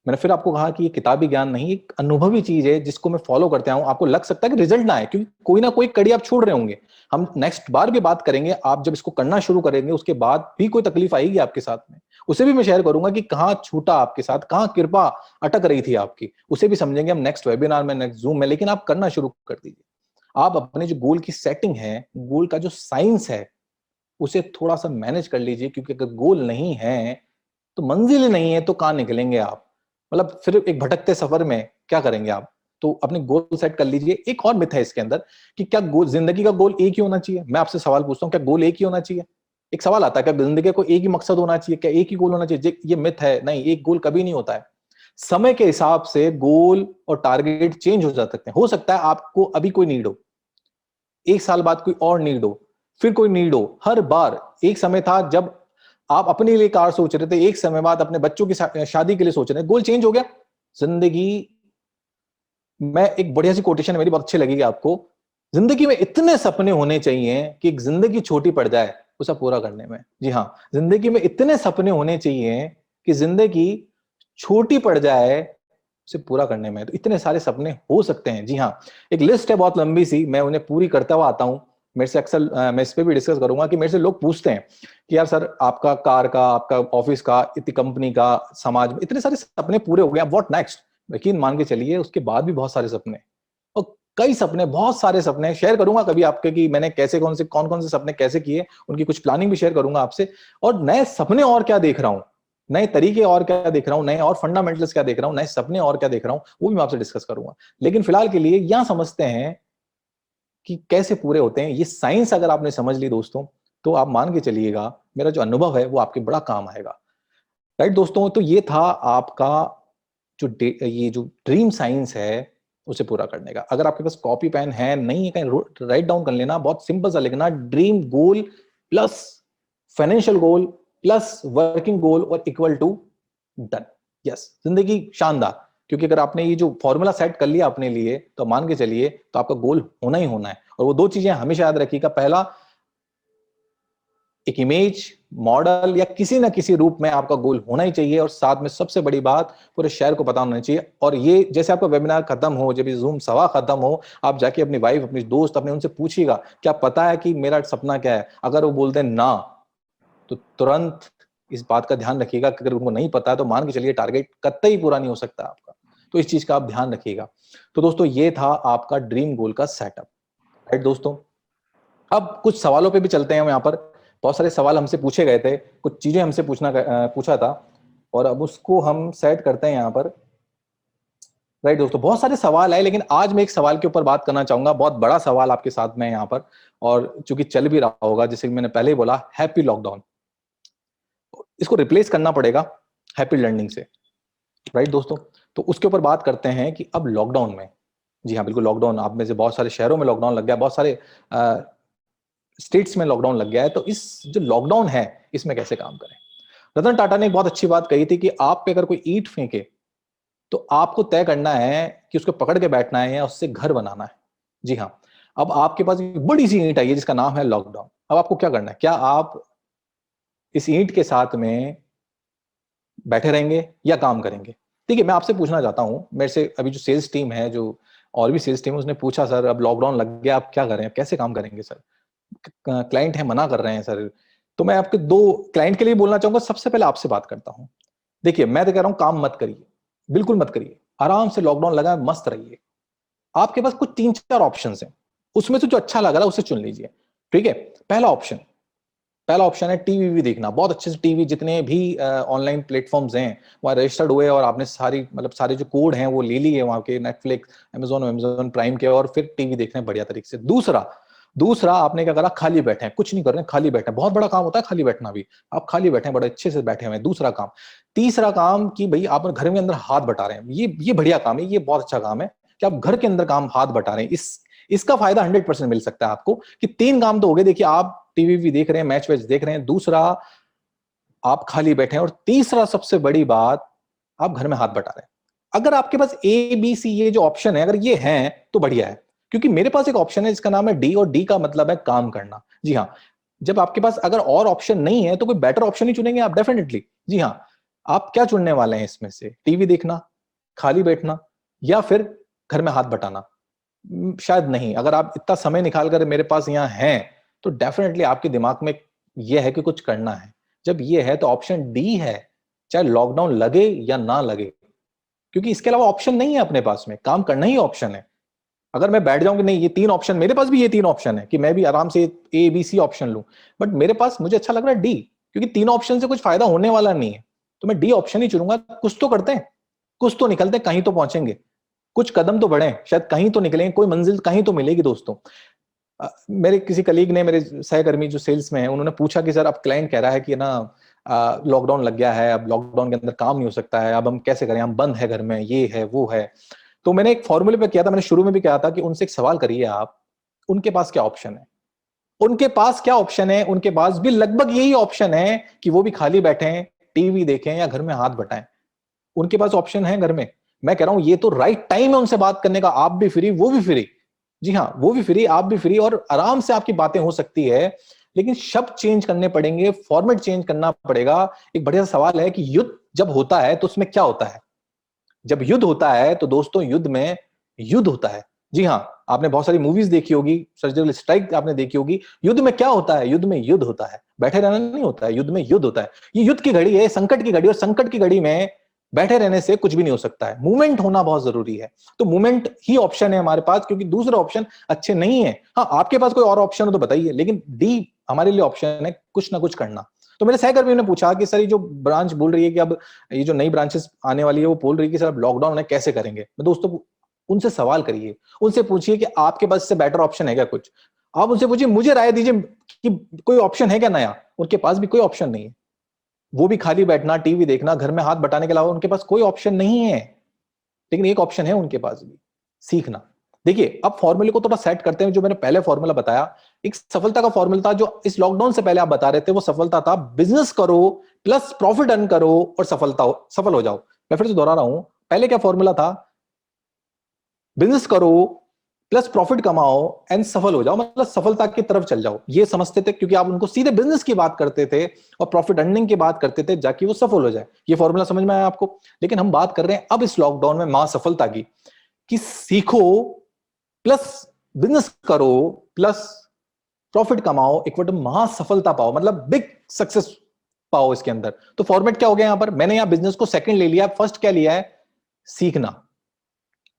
मैंने फिर आपको कहा कि ये किताबी ज्ञान नहीं, एक अनुभवी चीज है जिसको मैं फॉलो करते आया हूं। आपको लग सकता है कि रिजल्ट ना आए, क्योंकि कोई ना कोई कड़ी आप छोड़ रहे होंगे। हम नेक्स्ट बार भी बात करेंगे, आप जब इसको करना शुरू करेंगे उसके बाद भी कोई तकलीफ आएगी आपके साथ में, उसे भी मैं शेयर करूंगा कि कहाँ छूटा आपके साथ, कहाँ कृपा अटक रही थी आपकी, उसे भी समझेंगे हम नेक्स्ट वेबिनार में, नेक्स्ट जूम में। लेकिन आप करना शुरू कर दीजिए। आप अपने जो गोल की सेटिंग है, गोल का जो साइंस है, उसे थोड़ा सा मैनेज कर लीजिए, क्योंकि अगर गोल नहीं है तो मंजिल ही नहीं है, तो कहां निकलेंगे आप? मतलब फिर एक भटकते सफर में क्या करेंगे आप? तो अपने गोल सेट कर लीजिए। एक और मिथ है इसके अंदर कि क्या गोल, जिंदगी का गोल एक ही होना चाहिए? मैं आपसे सवाल पूछता हूं, क्या गोल एक ही होना चाहिए? एक सवाल आता है, क्या जिंदगी को एक ही मकसद होना चाहिए, क्या एक ही गोल होना चाहिए? ये मिथ है, नहीं, एक गोल कभी नहीं होता है। समय के हिसाब से गोल और टारगेट चेंज हो जा सकते हैं। हो सकता है आपको अभी कोई नीड हो, एक साल बाद कोई और नीड हो, फिर कोई नीड हो। हर बार एक समय था जब आप अपने लिए कार सोच रहे थे, एक समय बाद अपने बच्चों की शादी के लिए सोच रहे हैं, गोल चेंज हो गया। जिंदगी, मैं एक बढ़िया सी कोटेशन मेरी बहुत अच्छी लगेगी आपको, जिंदगी में इतने सपने होने चाहिए कि एक जिंदगी छोटी पड़ जाए उसे पूरा करने में। जी हाँ, जिंदगी में इतने सपने होने चाहिए कि जिंदगी छोटी पड़ जाए उसे पूरा करने में। तो इतने सारे सपने हो सकते हैं। जी हाँ, एक लिस्ट है बहुत लंबी सी, मैं उन्हें पूरी करता हुआ आता हूं। मेरे से अक्सर मैं इस पे भी डिस्कस करूंगा कि मेरे से लोग पूछते हैं कि यार सर, आपका कार का, आपका ऑफिस का, इतनी कंपनी का, समाज में इतने सारे सपने पूरे हो गए, व्हाट नेक्स्ट? यकीन मान के चलिए उसके बाद भी बहुत सारे सपने, और कई सपने, बहुत सारे सपने शेयर करूंगा कभी आपके, कि मैंने कैसे, कौन कौन से सपने कैसे किए, उनकी कुछ प्लानिंग भी शेयर करूंगा आपसे। और नए सपने और क्या देख रहा हूं, नए तरीके और क्या देख रहा हूं, नए और फंडामेंटल्स क्या देख रहा हूं, नए सपने और क्या देख रहा हूं, वो भी मैं आपसे डिस्कस करूंगा। लेकिन फिलहाल के लिए यहां समझते हैं कि कैसे पूरे होते हैं। ये साइंस अगर आपने समझ ली दोस्तों, तो आप मान के चलिएगा मेरा जो अनुभव है वो आपके बड़ा काम आएगा। राइट दोस्तों, तो ये था आपका ये जो ड्रीम साइंस है उसे पूरा करने का। अगर आपके पास कॉपी पेन है, नहीं है, कहीं राइट डाउन कर लेना, बहुत सिंपल सा लिखना, dream goal plus financial goal plus working goal और इक्वल टू डन। यस, जिंदगी शानदार। क्योंकि अगर आपने ये जो फॉर्मूला सेट कर लिया अपने लिए, तो मान के चलिए तो आपका गोल होना ही होना है। और वो दो चीजें हमेशा याद रखिएगा, पहला, एक इमेज, मॉडल या किसी ना किसी रूप में आपका गोल होना ही चाहिए। और साथ में सबसे बड़ी बात, पूरे शहर को पता होना चाहिए। और ये जैसे आपका वेबिनार खत्म हो, जब ये जूम सवा खत्म हो, आप जाके अपनी वाइफ, अपनी दोस्त, अपने उनसे पूछिएगा क्या पता है कि मेरा सपना क्या है। अगर वो बोलते हैं ना, तो तुरंत इस बात का ध्यान रखिएगा कि अगर उनको नहीं पता है तो मान के चलिए टारगेट कतई पूरा नहीं हो सकता आपका। तो इस चीज का आप ध्यान रखिएगा। तो दोस्तों, ये था आपका ड्रीम गोल का सेटअप। राइट दोस्तों, अब कुछ सवालों पे भी चलते हैं। हम यहाँ पर बहुत सारे सवाल हमसे पूछे गए थे, कुछ चीजें हमसे पूछा था, और अब उसको हम सेट करते हैं यहाँ पर। राइट दोस्तों, बहुत सारे सवाल है, लेकिन आज मैं एक सवाल के ऊपर बात करना चाहूंगा, बहुत बड़ा सवाल आपके साथ में यहाँ पर, और चूंकि चल भी रहा होगा, जैसे मैंने पहले ही बोला, हैप्पी लॉकडाउन, इसको रिप्लेस करना पड़ेगा हैप्पी लर्निंग से। राइट दोस्तों, तो उसके ऊपर बात करते हैं कि अब लॉकडाउन में, जी हाँ बिल्कुल, लॉकडाउन, आप में से बहुत सारे शहरों में लॉकडाउन लग गया, बहुत सारे स्टेट्स में लॉकडाउन लग गया है। तो इस जो लॉकडाउन है, इसमें कैसे काम करें? रतन टाटा ने एक बहुत अच्छी बात कही थी कि आप पे अगर कोई ईंट फेंके, तो आपको तय करना है कि उसको पकड़ के बैठना है या उससे घर बनाना है। जी हाँ, अब आपके पास एक बड़ी सी ईंट आई है जिसका नाम है लॉकडाउन। अब आपको क्या करना है? क्या आप इस ईंट के साथ में बैठे रहेंगे या काम करेंगे? ठीक है, मैं आपसे पूछना चाहता हूं, मेरे से अभी जो सेल्स टीम है, जो और भी सेल्स टीम है, उसने पूछा सर अब लॉकडाउन लग गया, आप क्या करें, कैसे काम करेंगे सर? क्लाइंट है, मना कर रहे हैं सर। तो मैं आपके दो क्लाइंट के लिए बोलना चाहूंगा। सबसे पहले आपसे बात करता हूं। देखिए, मैं तो कह रहा हूं काम मत करिए, बिल्कुल मत करिए, आराम से लॉकडाउन लगा, मस्त रहिए। आपके पास कुछ तीन चार ऑप्शन हैं। उसमें से जो अच्छा लग रहा है उसे चुन लीजिए, ठीक है। पहला ऑप्शन है टीवी भी देखना, बहुत अच्छे से टीवी, जितने भी ऑनलाइन प्लेटफॉर्म्स हैं वहाँ रजिस्टर्ड हुए और आपने सारी मतलब सारे जो कोड हैं वो ले लिए वहाँ के, नेटफ्लिक्स, अमेजोन प्राइम के, और फिर टीवी देखना है बढ़िया तरीके से। दूसरा आपने क्या करा, खाली बैठे हैं, कुछ नहीं कर रहे हैं, खाली बैठे हैं, बहुत बड़ा काम होता है खाली बैठना भी, आप खाली बैठे हैं, बड़े अच्छे से बैठे हुए हैं, दूसरा काम। तीसरा काम कि भाई आप घर के अंदर हाथ बटा रहे हैं, ये बढ़िया काम है, ये बहुत अच्छा काम है कि आप घर के अंदर काम हाथ बटा रहे हैं। इसका फायदा 100% मिल सकता है आपको कि 3 काम तो हो गए, देखिए आप टीवी भी देख रहे हैं, मैच वैच देख रहे हैं, दूसरा आप खाली बैठे हैं, और तीसरा सबसे बड़ी बात, आप घर में हाथ बटा रहे हैं। अगर आपके पास ए बी सी ये जो ऑप्शन है अगर ये है तो बढ़िया है, क्योंकि मेरे पास एक ऑप्शन है जिसका नाम है डी, और डी का मतलब है काम करना। जी हाँ, जब आपके पास अगर और ऑप्शन नहीं है तो कोई बेटर ऑप्शन ही चुनेंगे आप डेफिनेटली। जी हाँ, आप क्या चुनने वाले हैं इसमें से, टीवी देखना, खाली बैठना, या फिर घर में हाथ बटाना? शायद नहीं। अगर आप इतना समय निकाल कर मेरे पास यहाँ हैं तो डेफिनेटली आपके दिमाग में यह है कि कुछ करना है। जब ये है तो ऑप्शन डी है, चाहे लॉकडाउन लगे या ना लगे, क्योंकि इसके अलावा ऑप्शन नहीं है अपने पास में, काम करना ही ऑप्शन है। अगर मैं बैठ जाऊं कि नहीं ये 3 ऑप्शन, मेरे पास भी ये 3 ऑप्शन है कि मैं भी आराम से ए बी सी ऑप्शन लूं, बट मेरे पास मुझे अच्छा लग रहा है डी, क्योंकि 3 ऑप्शन से कुछ फायदा होने वाला नहीं है, तो मैं डी ऑप्शन ही चुनूंगा। कुछ तो करते हैं, कुछ तो निकलते हैं, कहीं तो पहुंचेंगे, कुछ कदम तो बढ़े, शायद कहीं तो निकलेंगे, कोई मंजिल कहीं तो मिलेगी दोस्तों। मेरे किसी कलीग ने, मेरे सहकर्मी जो सेल्स में है, उन्होंने पूछा कि सर अब क्लाइंट कह रहा है कि ना लॉकडाउन लग गया है, अब लॉकडाउन के अंदर काम नहीं हो सकता है, अब हम कैसे करें, हम बंद है घर में, ये है वो है। तो मैंने एक फॉर्मूले पे किया था, मैंने शुरू में भी कहा था कि उनसे एक सवाल करिए आप, उनके पास क्या ऑप्शन है, उनके पास क्या ऑप्शन है, उनके पास भी लगभग यही ऑप्शन है कि वो भी खाली बैठे, टीवी देखें या घर में हाथ बटाएं, उनके पास ऑप्शन है घर में। मैं कह रहा हूं ये तो राइट टाइम है उनसे बात करने का, आप भी फ्री, वो भी फ्री। जी हाँ, वो भी फ्री, आप भी फ्री, और आराम से आपकी बातें हो सकती है। लेकिन शब्द चेंज करने पड़ेंगे, फॉर्मेट चेंज करना पड़ेगा। एक बढ़िया सवाल है कि युद्ध जब होता है तो उसमें क्या होता है? जब युद्ध होता है तो दोस्तों युद्ध में युद्ध होता है। जी हाँ, आपने बहुत सारी मूवीज देखी होगी, सर्जिकल स्ट्राइक आपने देखी होगी। युद्ध में क्या होता है? युद्ध में युद्ध होता है, बैठे रहना नहीं होता है, युद्ध में युद्ध होता है। ये युद्ध की घड़ी है, संकट की घड़ी, और संकट की घड़ी में बैठे रहने से कुछ भी नहीं हो सकता है, मूवमेंट होना बहुत जरूरी है। तो मूवमेंट ही ऑप्शन है हमारे पास, क्योंकि दूसरे ऑप्शन अच्छे नहीं है। हाँ, आपके पास कोई और ऑप्शन हो तो बताइए, लेकिन डी हमारे लिए ऑप्शन है, कुछ ना कुछ करना। तो मेरे सहकर्मी ने पूछा कि सर ये जो ब्रांच बोल रही है कि अब ये जो नई ब्रांचेस आने वाली है वो बोल रही है कि सर अब लॉकडाउन है, कैसे करेंगे? मैं दोस्तों उनसे सवाल करिए, उनसे पूछिए कि आपके पास से बेटर ऑप्शन है क्या कुछ। आप उनसे पूछिए, मुझे राय दीजिए कि कोई ऑप्शन है क्या नया। उनके पास भी कोई ऑप्शन नहीं है, वो भी खाली बैठना, टीवी देखना, घर में हाथ बटाने के अलावा उनके पास कोई ऑप्शन नहीं है। लेकिन एक ऑप्शन है उनके पास भी, सीखना। देखिए अब फॉर्मूले को थोड़ा सेट करते हैं। जो मैंने पहले फॉर्मूला बताया, एक सफलता का फॉर्मूला था जो इस लॉकडाउन से पहले आप बता रहे थे, वो सफलता था बिजनेस करो प्लस प्रॉफिट अर्न करो और सफल हो जाओ। मैं फिर से दोहरा रहा हूं, पहले क्या फॉर्मूला था? बिजनेस करो प्लस प्रॉफिट कमाओ एंड सफल हो जाओ, मतलब सफलता की तरफ चल जाओ, ये समझते थे, क्योंकि आप उनको सीधे बिजनेस की बात करते थे और प्रॉफिट अर्निंग की बात करते थे, जाके वो सफल हो जाए। ये फॉर्मूला समझ में आया आपको? लेकिन हम बात कर रहे हैं अब इस लॉकडाउन में महासफलता की, कि सीखो प्लस बिजनेस करो प्लस प्रॉफिट कमाओ, इक्वल टू महासफलता पाओ, मतलब बिग सक्सेस पाओ इसके अंदर। तो फॉर्मेट क्या हो गया यहां पर? मैंने यहां बिजनेस को सेकंड ले लिया, फर्स्ट क्या लिया है? सीखना।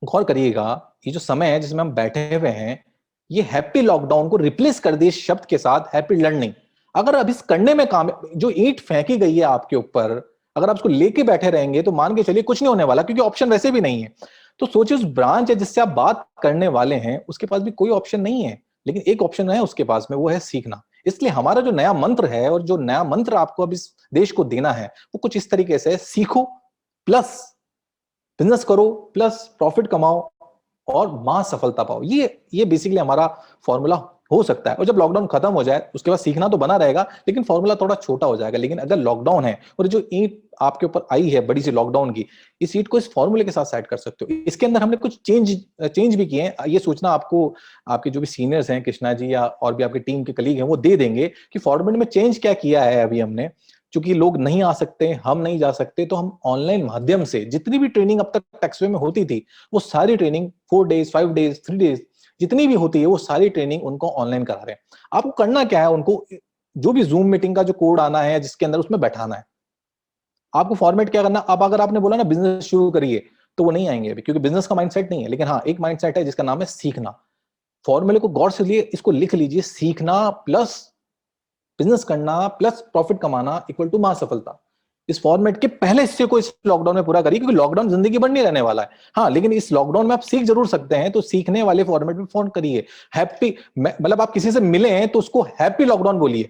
गौर करिएगा, ये जो समय है जिसमें हम बैठे हुए हैं, ये हैप्पी लॉकडाउन को रिप्लेस कर दिए शब्द के साथ हैप्पी लर्निंग। अगर अब इस करने में काम, जो ईंट फेंकी गई है आपके ऊपर, अगर आप उसको लेके बैठे रहेंगे तो मान के चलिए कुछ नहीं होने वाला, क्योंकि ऑप्शन वैसे भी नहीं है। तो सोचिए उस ब्रांच है जिससे आप बात करने वाले हैं, उसके पास भी कोई ऑप्शन नहीं है, लेकिन एक ऑप्शन है उसके पास में, वो है सीखना। इसलिए हमारा जो नया मंत्र है, और जो नया मंत्र आपको अब इस देश को देना है, वो कुछ इस तरीके से है, सीखो प्लस बिजनेस करो प्लस प्रॉफिट कमाओ और मां सफलता पाओ। ये बेसिकली हमारा फॉर्मूला हो सकता है। और जब लॉकडाउन खत्म हो जाए उसके बाद सीखना तो बना रहेगा, लेकिन फॉर्मूला थोड़ा छोटा हो जाएगा। लेकिन अगर लॉकडाउन है और जो ईंट आपके ऊपर आई है बड़ी सी लॉकडाउन की, इस ईंट को इस फॉर्मूले के साथ सेट कर सकते हो। इसके अंदर हमने कुछ चेंज भी किए हैं। ये सोचना आपको, आपके जो भी सीनियर्स हैं, कृष्णा जी या और भी आपकी टीम के कलीग हैं, वो दे देंगे कि फॉर्मेट में चेंज क्या किया है अभी हमने। क्योंकि लोग नहीं आ सकते, हम नहीं जा सकते, तो हम ऑनलाइन माध्यम से जितनी भी ट्रेनिंग अब तक टेक्सवे में होती थी, वो सारी ट्रेनिंग 4 डेज 5 डेज 3 डेज जितनी भी होती है, वो सारी ट्रेनिंग उनको ऑनलाइन करा रहे हैं। आपको करना क्या है? उनको जो भी जूम मीटिंग का जो कोड आना है जिसके अंदर, उसमें बैठाना है। आपको फॉर्मेट क्या करना? अब अगर आपने बोला ना बिजनेस शुरू करिए, तो वो नहीं आएंगे अभी, क्योंकि बिजनेस का माइंडसेट नहीं है। लेकिन हाँ, एक माइंडसेट है जिसका नाम है सीखना। फॉर्मूले को गौर से लिए, इसको लिख लीजिए, सीखना प्लस बिजनेस करना प्लस प्रॉफिट कमाना इक्वल टू महासफलता। इस फॉर्मेट के पहले हिस्से को इस लॉकडाउन में पूरा करिए, क्योंकि लॉकडाउन जिंदगी भर नहीं रहने वाला है। हाँ, लेकिन इस लॉकडाउन में आप सीख जरूर सकते हैं, तो सीखने वाले फॉर्मेट में फोन करिए। हैप्पी, मतलब आप किसी से मिले हैं तो उसको हैप्पी लॉकडाउन बोलिए।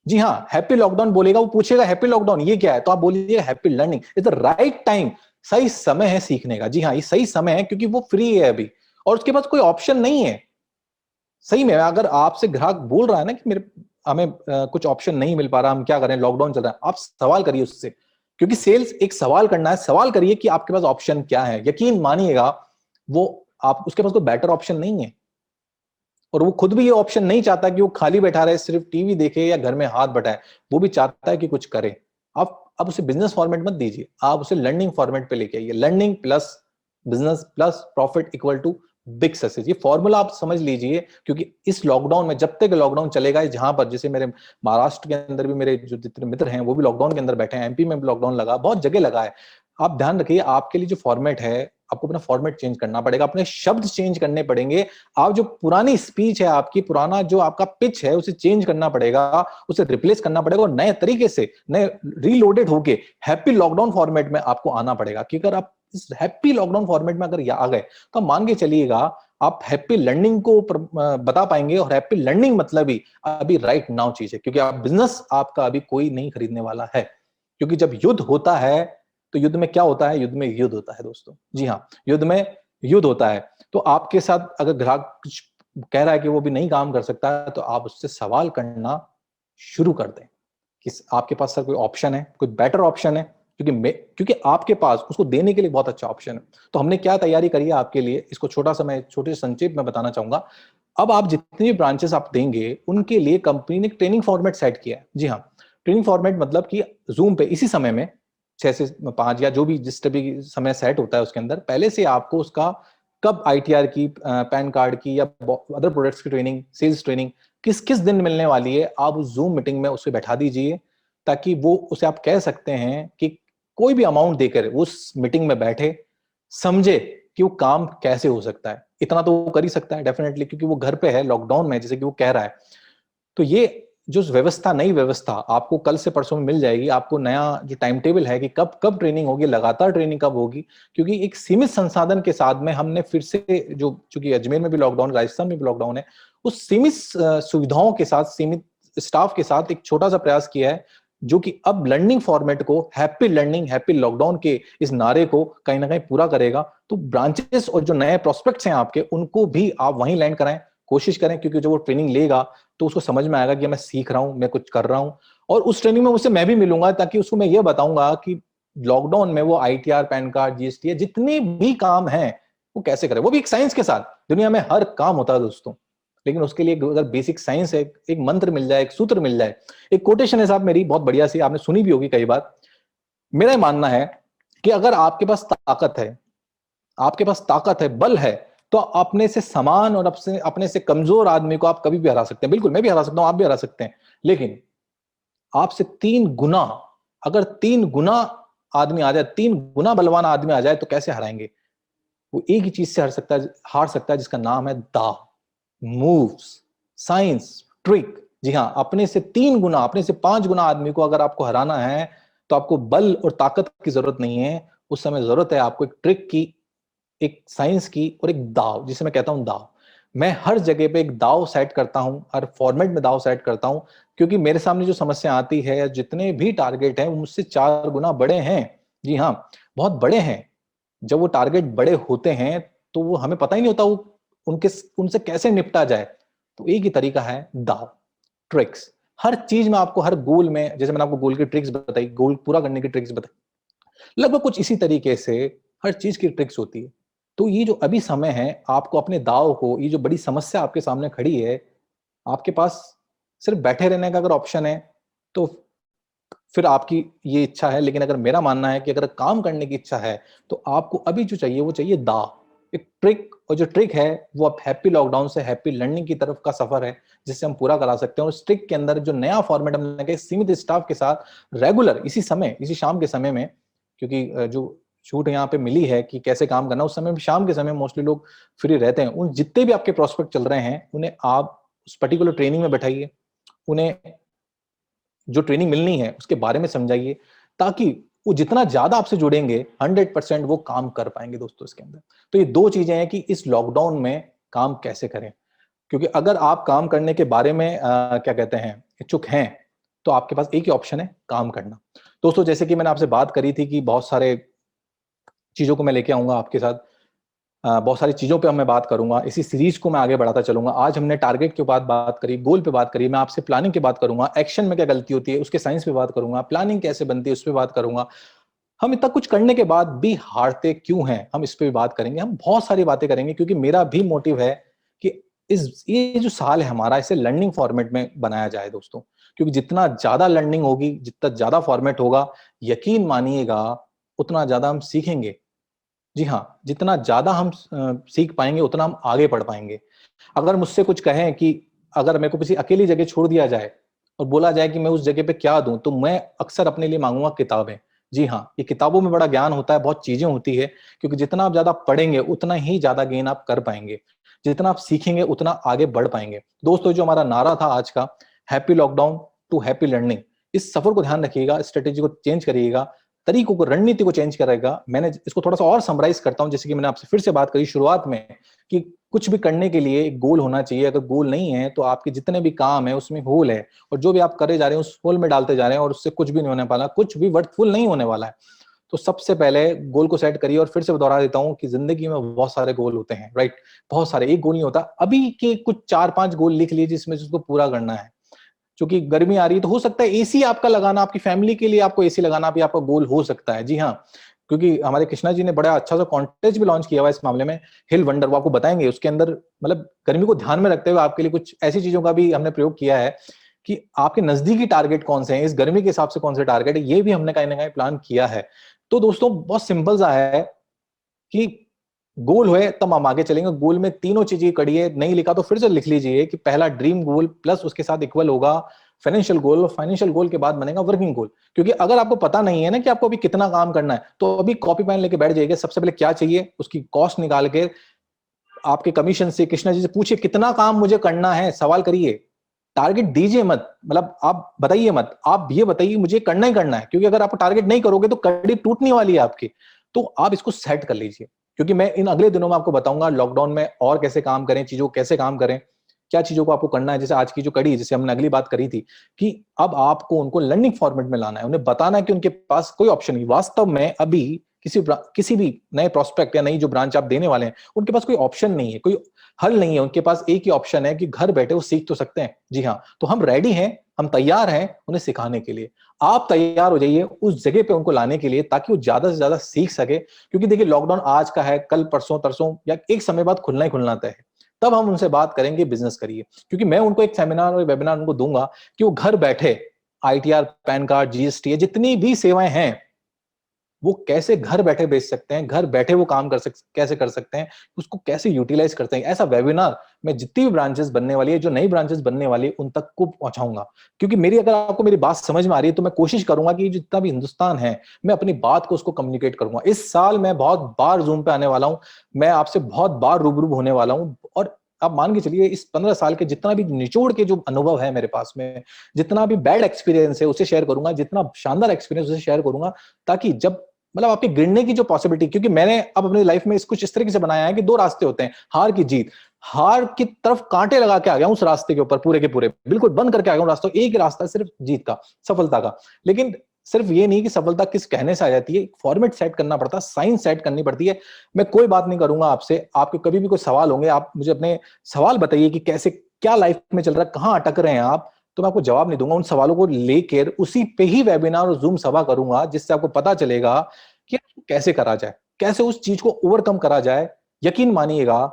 जी हाँ, हैप्पी लॉकडाउन बोलेगा, वो पूछेगा हैप्पी लॉकडाउन ये क्या है, तो आप बोलिए happy learning, it's the right time, सही समय है सीखने का। जी हाँ, ये सही समय है, क्योंकि वो फ्री है अभी और उसके पास कोई ऑप्शन नहीं है। सही में, अगर आपसे ग्राहक बोल रहा है ना कि मेरे हमें कुछ ऑप्शन नहीं मिल पा रहा, हम क्या करें, लॉकडाउन चल रहा है, आप सवाल करिए उससे, क्योंकि सेल्स एक सवाल करना है। सवाल करिए कि आपके पास ऑप्शन क्या है, यकीन मानिएगा वो आप उसके पास कोई बेटर ऑप्शन नहीं है, और वो खुद भी ये ऑप्शन नहीं चाहता कि वो खाली बैठा रहे, सिर्फ टीवी देखे या घर में हाथ बटाए, वो भी चाहता है कि कुछ करे। आप उसे बिजनेस फॉर्मेट मत दीजिए, आप उसे लर्निंग फॉर्मेट पे लेके आइए। Learning plus business plus profit equal to big success, ये फॉर्मूला आप समझ लीजिए। क्योंकि इस लॉकडाउन में, जब तक लॉकडाउन चलेगा, जहां पर जैसे मेरे महाराष्ट्र के अंदर भी मेरे जो जितने मित्र हैं वो भी लॉकडाउन के अंदर बैठे हैं, एमपी में भी लॉकडाउन लगा, बहुत जगह लगा है। आप ध्यान रखिए, आपके लिए जो फॉर्मेट है, आपको अपना फॉर्मेट चेंज करना पड़ेगा, अपने शब्द चेंज करने पड़ेंगे। आप जो पुरानी स्पीच है आपकी, पुराना जो आपका पिच है, उसे चेंज करना पड़ेगा, उसे रिप्लेस करना पड़ेगा, और नए तरीके से, नए रीलोडेड होके हैप्पी लॉकडाउन फॉर्मेट में आपको आना पड़ेगा। कि अगर आप इस हैप्पी लॉकडाउन फॉर्मेट में अगर आ गए, तो मान के चलिएगा आप हैप्पी लर्निंग को बता पाएंगे। और हैप्पी लर्निंग मतलब ही अभी राइट नाउ चीज है, क्योंकि आप बिजनेस आपका अभी कोई नहीं खरीदने वाला है। क्योंकि जब युद्ध होता है, तो युद्ध में क्या होता है, युद्ध में युद्ध होता है दोस्तों। जी हाँ, युद्ध में युद्ध होता है। तो आपके साथ अगर ग्राहक कुछ कह रहा है कि वो भी नहीं काम कर सकता है, तो आप उससे सवाल करना शुरू कर दें कि आपके पास सर कोई ऑप्शन है, कोई बेटर ऑप्शन है, क्योंकि आपके पास उसको देने के लिए बहुत अच्छा ऑप्शन है। तो हमने क्या तैयारी करी है आपके लिए, इसको छोटा सा मैं छोटे संक्षेप में बताना चाहूंगा। अब आप जितने भी ब्रांचेस आप देंगे, उनके लिए कंपनी ने ट्रेनिंग फॉर्मेट सेट किया है। जी हाँ, ट्रेनिंग फॉर्मेट मतलब कि जूम पे इसी समय में 6 से 5 या जो भी जिस भी समय सेट होता है, उसके अंदर पहले से आपको उसका कब आईटीआर की, पैन कार्ड की या अदर प्रोडक्ट्स की ट्रेनिंग, सेल्स ट्रेनिंग किस किस दिन मिलने वाली है, आप उस जूम मीटिंग में उसे बैठा दीजिए, ताकि वो उसे आप कह सकते हैं कि कोई भी अमाउंट देकर उस मीटिंग में बैठे, समझे कि वो काम कैसे हो सकता है। इतना तो वो कर ही सकता है डेफिनेटली, क्योंकि वो घर पे है, लॉकडाउन में, जैसे कि वो कह रहा है। तो ये जो व्यवस्था, नई व्यवस्था आपको कल से परसों में मिल जाएगी। आपको नया जो टाइम टेबल है कि कब कब ट्रेनिंग होगी, लगातार ट्रेनिंग कब होगी, क्योंकि एक सीमित संसाधन के साथ में हमने फिर से, जो चूंकि अजमेर में भी लॉकडाउन, राजस्थान में भी लॉकडाउन है, उस सीमित सुविधाओं के साथ, सीमित स्टाफ के साथ एक छोटा सा प्रयास किया है, जो कि अब लर्निंग फॉर्मेट को, हैप्पी लर्निंग हैप्पी लॉकडाउन के इस नारे को कहीं ना कहीं पूरा करेगा। तो ब्रांचेस और जो नए प्रोस्पेक्ट्स हैं आपके, उनको भी आप वहीं लैंड कराएं, कोशिश करें, क्योंकि जो वो ट्रेनिंग लेगा तो उसको समझ में आएगा कि मैं सीख रहा हूं, मैं कुछ कर रहा हूं। और उस ट्रेनिंग में उससे मैं भी मिलूंगा, ताकि उसको मैं ये बताऊंगा कि लॉकडाउन में वो आईटीआर, पैन कार्ड, जीएसटी, जितने भी काम हैं वो कैसे करे। वो भी एक साइंस के साथ। दुनिया में हर काम होता है दोस्तों, लेकिन उसके लिए अगर बेसिक साइंस है, एक मंत्र मिल जाए, एक सूत्र मिल जाए। एक कोटेशन है साहब मेरी, बहुत बढ़िया सी, आपने सुनी भी होगी कई बार। मेरा मानना है कि अगर आपके पास ताकत है, आपके पास ताकत है, बल है, तो अपने से समान और अपने से कमजोर आदमी को आप कभी भी हरा सकते हैं। बिल्कुल, मैं भी हरा सकता हूं, आप भी हरा सकते हैं। लेकिन आपसे 3 गुना, अगर 3 गुना आदमी आ जाए, 3 गुना बलवान आदमी आ जाए, तो कैसे हराएंगे? वो एक ही चीज से हार सकता है, जिसका नाम है दाव, मूव्स, साइंस, ट्रिक। जी हाँ, अपने से 3 गुना, अपने से 5 गुना आदमी को अगर आपको हराना है, तो आपको बल और ताकत की जरूरत नहीं है। उस समय जरूरत है आपको एक ट्रिक की, एक साइंस की, और एक दाव, जिसे मैं कहता हूं दाव। मैं हर जगह पे एक दाव सेट करता हूं, हर फॉर्मेट में दाव सेट करता हूं, क्योंकि मेरे सामने जो समस्या आती है, जितने भी टारगेट हैं, वो मुझसे 4 गुना बड़े हैं। जी हाँ, बहुत बड़े हैं। जब वो टारगेट बड़े होते हैं, तो वो हमें पता ही नहीं होता वो उनके उनसे कैसे निपटा जाए। तो एक ही तरीका है दाव, ट्रिक्स। हर चीज में आपको, हर गोल में, जैसे मैंने आपको गोल की ट्रिक्स बताई, गोल पूरा करने की ट्रिक्स बताई, लगभग कुछ इसी तरीके से हर चीज की ट्रिक्स होती है। तो ये जो अभी समय है, आपको अपने दाव को, ये जो बड़ी समस्या आपके सामने खड़ी है, आपके पास सिर्फ बैठे रहने का अगर ऑप्शन है, तो फिर आपकी ये इच्छा है। लेकिन अगर मेरा मानना है कि अगर काम करने की इच्छा है, तो आपको अभी जो चाहिए वो चाहिए दाव, एक ट्रिक। और जो ट्रिक है वो अब हैप्पी लॉकडाउन से हैप्पी लर्निंग की तरफ का सफर है, जिससे हम पूरा करा सकते हैं। और उस ट्रिक के अंदर जो नया फॉर्मेट हमने सीमित स्टाफ के साथ रेगुलर, इसी समय, इसी शाम के समय में, क्योंकि जो छूट यहाँ पे मिली है कि कैसे काम करना, उस समय शाम के समय मोस्टली लोग फ्री रहते हैं, उन जितने भी आपके प्रोस्पेक्ट चल रहे हैं उन्हें आप उस पर्टिकुलर ट्रेनिंग में बैठाइए, उन्हें जो ट्रेनिंग मिलनी है उसके बारे में समझाइए, ताकि वो जितना ज्यादा आपसे जुड़ेंगे 100% वो काम कर पाएंगे दोस्तों इसके अंदर। तो ये दो चीजें हैं कि इस लॉकडाउन में काम कैसे करें, क्योंकि अगर आप काम करने के बारे में क्या कहते हैं इच्छुक हैं, तो आपके पास एक ही ऑप्शन है, काम करना। दोस्तों जैसे कि मैंने आपसे बात करी थी कि बहुत सारे चीजों को मैं लेके आऊंगा आपके साथ, बहुत सारी चीजों पे मैं बात करूंगा, इसी सीरीज को मैं आगे बढ़ाता चलूंगा। आज हमने टारगेट के बाद बात करी, गोल पे बात करी, मैं आपसे प्लानिंग की बात करूंगा, एक्शन में क्या गलती होती है उसके साइंस पे बात करूंगा, प्लानिंग कैसे बनती है उस पर बात करूंगा, हम इतना कुछ करने के बाद भी हारते क्यों हैं हम इस पे भी बात करेंगे, हम बहुत सारी बातें करेंगे, क्योंकि मेरा भी मोटिव है कि ये जो साल है हमारा, इसे लर्निंग फॉर्मेट में बनाया जाए दोस्तों। क्योंकि जितना ज्यादा लर्निंग होगी, जितना ज्यादा फॉर्मेट होगा, यकीन मानिएगा उतना ज्यादा हम सीखेंगे। जी हाँ, जितना ज्यादा हम सीख पाएंगे उतना हम आगे बढ़ पाएंगे। अगर मुझसे कुछ कहें कि अगर मेरे को किसी अकेली जगह छोड़ दिया जाए और बोला जाए कि मैं उस जगह पे क्या दूं, तो मैं अक्सर अपने लिए मांगूंगा किताबें। जी हाँ, ये किताबों में बड़ा ज्ञान होता है, बहुत चीजें होती है, क्योंकि जितना आप ज्यादा पढ़ेंगे उतना ही ज्यादा गेन आप कर पाएंगे, जितना आप सीखेंगे उतना आगे बढ़ पाएंगे। दोस्तों जो हमारा नारा था आज का, happy lockdown to happy learning, इस सफर को ध्यान रखिएगा, स्ट्रेटेजी को चेंज करिएगा, तरीकों को, रणनीति को चेंज करेगा। मैंने इसको थोड़ा सा और समराइज करता हूं, जैसे कि मैंने आपसे फिर से बात करी शुरुआत में कि कुछ भी करने के लिए एक गोल होना चाहिए। अगर गोल नहीं है तो आपके जितने भी काम है उसमें होल है, और जो भी आप करे जा रहे हैं उस होल में डालते जा रहे हैं, और उससे कुछ भी नहीं होने वाला, कुछ भी वर्थफुल नहीं होने वाला है। तो सबसे पहले गोल को सेट करिए। और फिर से दोहरा देता हूं कि जिंदगी में बहुत सारे गोल होते हैं, राइट, बहुत सारे, एक गोल नहीं होता। अभी के कुछ 4-5 गोल लिख लीजिए जिसमें उसको पूरा करना है। क्योंकि गर्मी आ रही है तो हो सकता है एसी आपका लगाना, आपकी फैमिली के लिए आपको एसी लगाना भी आपका गोल हो सकता है। जी हाँ, क्योंकि हमारे कृष्णा जी ने बड़ा अच्छा सा कॉन्टेस्ट भी लॉन्च किया हुआ है इस मामले में, हिल वंडर, वो आपको बताएंगे। उसके अंदर मतलब गर्मी को ध्यान में रखते हुए आपके लिए कुछ ऐसी चीजों का भी हमने प्रयोग किया है कि आपके नजदीकी टारगेट कौन से हैं, इस गर्मी के हिसाब से कौन से टारगेट है, ये भी हमने कहीं ना कहीं प्लान किया है। तो दोस्तों बहुत सिंपल सा है कि गोल हुए तब हम आगे चलेंगे। गोल में तीनों चीजें कड़ी है, नहीं लिखा तो फिर से लिख लीजिए कि पहला ड्रीम गोल प्लस उसके साथ इक्वल होगा फाइनेंशियल गोल, और फाइनेंशियल गोल के बाद बनेगा वर्किंग गोल। क्योंकि अगर आपको पता नहीं है ना कि आपको अभी कितना काम करना है, तो अभी कॉपी पेन लेके बैठ जाइए, सबसे पहले क्या चाहिए उसकी कॉस्ट निकाल के आपके कमीशन से कृष्णा जी से पूछिए कितना काम मुझे करना है, सवाल करिए। टारगेट दीजिए मत, मतलब आप बताइए मत, आप ये बताइए मुझे करना ही करना है। क्योंकि अगर आप टारगेट नहीं करोगे तो कड़ी टूटने वाली है आपकी। तो आप इसको सेट कर लीजिए, क्योंकि मैं इन अगले दिनों में आपको बताऊंगा लॉकडाउन में और कैसे काम करें, चीजों को कैसे काम करें, क्या चीजों को आपको करना है। जैसे आज की जो कड़ी, जैसे हमने अगली बात करी थी कि अब आपको उनको लर्निंग फॉर्मेट में लाना है, उन्हें बताना है कि उनके पास कोई ऑप्शन नहीं। वास्तव में अभी किसी भी नए प्रोस्पेक्ट या नई जो ब्रांच आप देने वाले हैं, उनके पास कोई ऑप्शन नहीं है, कोई हल नहीं है। उनके पास एक ही ऑप्शन है कि घर बैठे वो सीख तो सकते हैं। जी हाँ, तो हम रेडी हैं, हम तैयार हैं उन्हें सिखाने के लिए। आप तैयार हो जाइए उस जगह पे उनको लाने के लिए, ताकि वो ज्यादा से ज्यादा सीख सके। क्योंकि देखिए लॉकडाउन आज का है, कल परसों तरसों या एक समय बाद खुलना ही खुलना तय है। तब हम उनसे बात करेंगे बिजनेस करिए। क्योंकि मैं उनको एक सेमिनार और वेबिनार उनको दूंगा कि वो घर बैठे आईटीआर, पैन कार्ड, जीएसटी, जितनी भी सेवाएं हैं वो कैसे घर बैठे बेच सकते हैं, घर बैठे वो काम कैसे कर सकते हैं, उसको कैसे यूटिलाइज करते हैं। ऐसा वेबिनार मैं जितनी भी ब्रांचेस बनने वाली है, जो नई ब्रांचेस बनने वाली है, उन तक को पहुंचाऊंगा। क्योंकि मेरी, अगर आपको मेरी बात समझ में आ रही है, तो मैं कोशिश करूंगा कि जितना भी हिंदुस्तान है, मैं अपनी बात को उसको कम्युनिकेट करूंगा। इस साल मैं बहुत बार जूम पे आने वाला हूं, मैं आपसे बहुत बार रूबरू होने वाला हूं। और आप मान के चलिए इस 15 साल के जितना भी निचोड़ के जो अनुभव है मेरे पास में, जितना भी बैड एक्सपीरियंस है उसे शेयर करूंगा, जितना शानदार एक्सपीरियंस उसे शेयर करूंगा, ताकि जब मतलब आपके गिरने की जो पॉसिबिलिटी, क्योंकि मैंने अब अपनी लाइफ में कुछ इस तरीके से बनाया है कि दो रास्ते होते हैं, हार की जीत। हार की तरफ कांटे लगा के आ गया उस रास्ते के ऊपर, पूरे के पूरे बिल्कुल बंद करके आ गया हूं रास्ता। एक रास्ता सिर्फ जीत का, सफलता का। लेकिन सिर्फ ये नहीं कि सफलता किस कहने से आ जाती है, फॉर्मेट सेट करना पड़ता है, साइंस सेट करनी पड़ती है। मैं कोई बात नहीं करूंगा आपसे, आपके कभी भी कोई सवाल होंगे, आप मुझे अपने सवाल बताइए कि कैसे, क्या लाइफ में चल रहा है, कहां अटक रहे हैं आप, तो मैं आपको जवाब नहीं दूंगा। उन सवालों को लेकर उसी पे ही वेबिनार और जूम सभा करूंगा, जिससे आपको पता चलेगा कि कैसे करा जाए, कैसे उस चीज को ओवरकम करा जाए। यकीन मानिएगा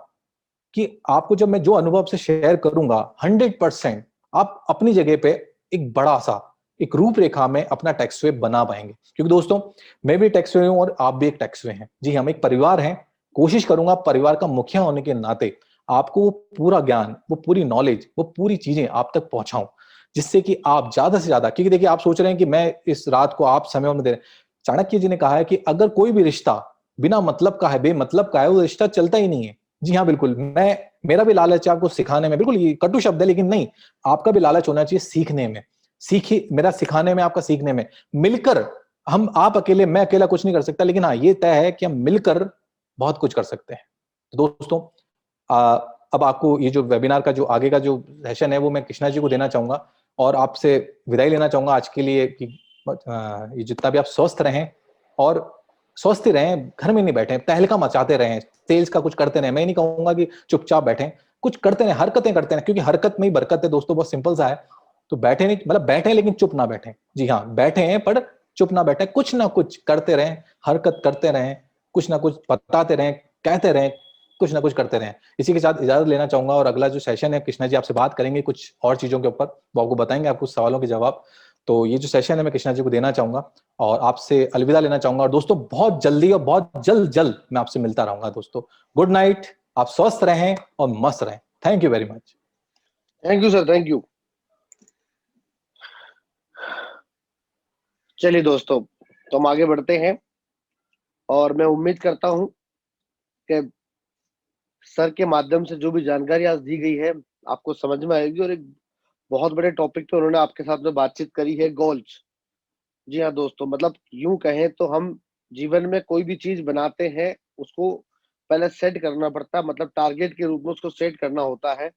कि आपको जब मैं जो अनुभव से शेयर करूंगा, 100% आप अपनी जगह पे एक बड़ा सा एक रूपरेखा में अपना टैक्स वे बना पाएंगे। क्योंकि दोस्तों मैं भी टैक्स वे हूं और आप भी एक टैक्स वे हैं। जी, हम एक परिवार हैं। कोशिश करूंगा परिवार का मुखिया होने के नाते आपको वो पूरा ज्ञान, वो पूरी नॉलेज, वो पूरी चीजें आप तक पहुंचाऊं, जिससे कि आप ज्यादा से ज्यादा, क्योंकि देखिए आप सोच रहे हैं कि मैं इस रात को आप समय में दे रहे हैं, चाणक्य जी ने कहा है कि अगर कोई भी रिश्ता बिना मतलब का है, बेमतलब का है, वो रिश्ता चलता ही नहीं है। जी हाँ, बिल्कुल। मेरा भी लालच है आपको सिखाने में, बिल्कुल ये कटु शब्द है लेकिन नहीं, आपका भी लालच होना चाहिए सीखने में। सीखी मेरा सिखाने में, आपका सीखने में। मिलकर आप अकेले, मैं अकेला कुछ नहीं कर सकता, लेकिन हाँ ये तय है कि हम मिलकर बहुत कुछ कर सकते हैं। तो दोस्तों, अब आपको ये जो वेबिनार का जो आगे का जो सेशन है वो मैं कृष्णा जी को देना चाहूंगा और आपसे विदाई लेना चाहूंगा आज के लिए कि ये जितना भी आप स्वस्थ रहें और स्वस्थ रहें, घर में नहीं बैठे, तहलका मचाते रहें, सेल्स का कुछ करते रहें। मैं नहीं कहूंगा कि चुपचाप बैठें, कुछ करते रहें, हरकतें करते रहें, क्योंकि हरकत में ही बरकत है दोस्तों। बहुत सिंपल सा है। तो बैठे नहीं, मतलब बैठे लेकिन चुप ना बैठे। जी हाँ, बैठे हैं पर चुप ना बैठे, कुछ ना कुछ करते रहें, हरकत करते रहें, कुछ ना कुछ बताते रहें, कहते रहें, कुछ ना कुछ करते रहें। इसी के साथ इजाजत लेना चाहूंगा और अगला जो सेशन है कृष्णा जी आपसे बात करेंगे कुछ और चीजों के ऊपर, वो आपको बताएंगे, आपको सवालों के जवाब। तो ये जो सेशन है मैं कृष्णा जी को देना चाहूंगा और आपसे अलविदा लेना चाहूंगा। और दोस्तों बहुत जल्दी और बहुत जल्द जल्द मैं आपसे मिलता रहूंगा दोस्तों। गुड नाइट, आप स्वस्थ रहें और मस्त रहें। Thank you very much. Thank you sir, thank you. चलिए दोस्तों, तो हम आगे बढ़ते हैं और मैं उम्मीद करता हूं कि सर के माध्यम से जो भी जानकारी आज दी गई है आपको समझ में आएगी। और एक बहुत बड़े टॉपिक पे उन्होंने आपके साथ में बातचीत करी है, गोल्स। जी हाँ दोस्तों, मतलब यूं कहें तो हम जीवन में कोई भी चीज बनाते हैं, उसको पहले सेट करना पड़ता है, मतलब टारगेट के रूप में उसको सेट करना होता है।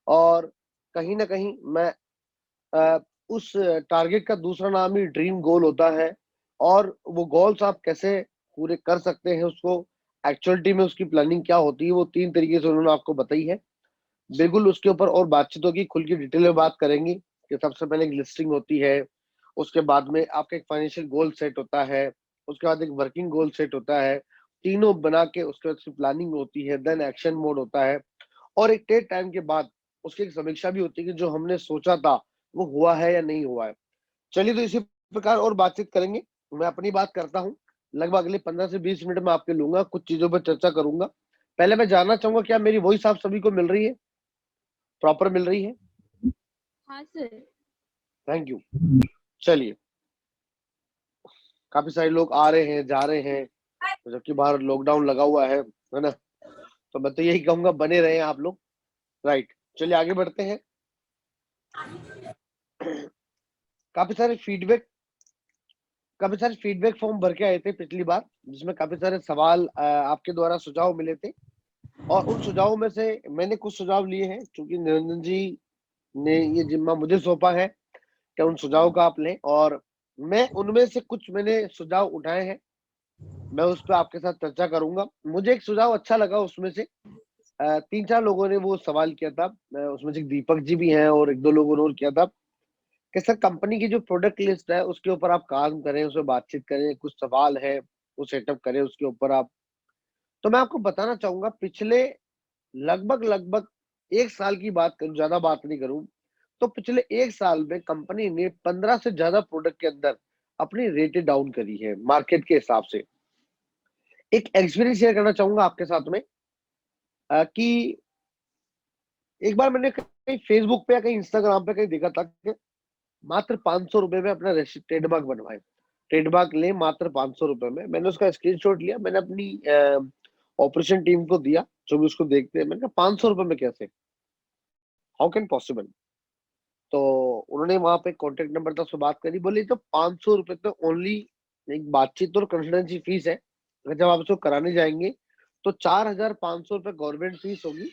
और कहीं ना कहीं मैं उस टारगेट का दूसरा नाम ही ड्रीम गोल होता है। और वो गोल्स आप कैसे पूरे कर सकते हैं, उसको एक्चुअलिटी में उसकी प्लानिंग क्या होती है, वो 3 तरीके से उन्होंने आपको बताई है। बिल्कुल उसके ऊपर और बातचीत होगी, खुल के डिटेल में बात करेंगे कि सबसे पहले एक लिस्टिंग होती है, उसके बाद में आपका एक फाइनेंशियल गोल सेट होता है, उसके बाद एक वर्किंग गोल सेट होता है, तीनों बना के उसके बाद प्लानिंग होती है, देन एक्शन मोड होता है, और एक टेक टाइम के बाद उसकी एक समीक्षा भी होती है कि जो हमने सोचा था वो हुआ है या नहीं हुआ है। चलिए, तो इसी प्रकार और बातचीत करेंगे। मैं अपनी बात करता हूँ, लगभग अगले 15 से 20 मिनट में आपके लूंगा, कुछ चीजों पर चर्चा करूंगा। पहले मैं जानना चाहूंगा, क्या मेरी वॉइस आप सभी को मिल रही है, प्रॉपर मिल रही है? हाँ सर। Thank you. चलिए, काफी सारे लोग आ रहे हैं, जा रहे हैं, जबकि बाहर लॉकडाउन लगा हुआ है ना? तो मैं तो यही कहूंगा, बने रहे आप लोग। राइट, चलिए आगे बढ़ते हैं। काफी सारे फीडबैक काफी सारे फीडबैक फॉर्म भर के आए थे पिछली बार, जिसमें काफी सारे सवाल आपके द्वारा सुझाव मिले थे। और उन सुझावों में से मैंने कुछ सुझाव लिए हैं, क्योंकि निरंजन जी ने ये जिम्मा मुझे सौंपा है कि उन सुझावों का आप लें। और मैं उनमें से कुछ मैंने सुझाव उठाए हैं, मैं उस पर आपके साथ चर्चा करूंगा। मुझे एक सुझाव अच्छा लगा, उसमें से 3-4 लोगों ने वो सवाल किया था, उसमें से दीपक जी भी हैं और 1-2 लोगों ने और किया था कि सर कंपनी की जो प्रोडक्ट लिस्ट है उसके ऊपर आप काम करें, उस पर बातचीत करें, कुछ सवाल है वो सेटअप करें उसके ऊपर आप। तो मैं आपको बताना चाहूंगा, पिछले लगभग लगभग 1 साल की बात करूं, ज्यादा बात नहीं करूं, तो पिछले 1 साल में कंपनी ने 15 से ज्यादा प्रोडक्ट के अंदर अपनी रेटें डाउन करी है मार्केट के हिसाब से। एक एक्सपीरियंस शेयर करना चाहूंगा आपके साथ में, कि एक बार मैंने कहीं फेसबुक पे या कहीं इंस्टाग्राम पे कहीं देखा था कि मात्र 500 रुपए में अपना ट्रेडमार्क बनवाए। ट्रेडमार्क ले मात्र 500 रुपए में। मैंने उसका स्क्रीनशॉट लिया, मैंने अपनी ऑपरेशन टीम को दिया, जो भी उसको देखते हैं। मैंने कहा 500 रुपए में कैसे, हाउ कैन पॉसिबल? तो उन्होंने वहां पे कॉन्टेक्ट नंबर था, उससे बात करी, बोले तो 500 रुपए तो ओनली एक बातचीत और कंसल्टेंसी फीस है। अगर जब आप उसको कराने जाएंगे तो 4,500 रुपए गवर्नमेंट फीस होगी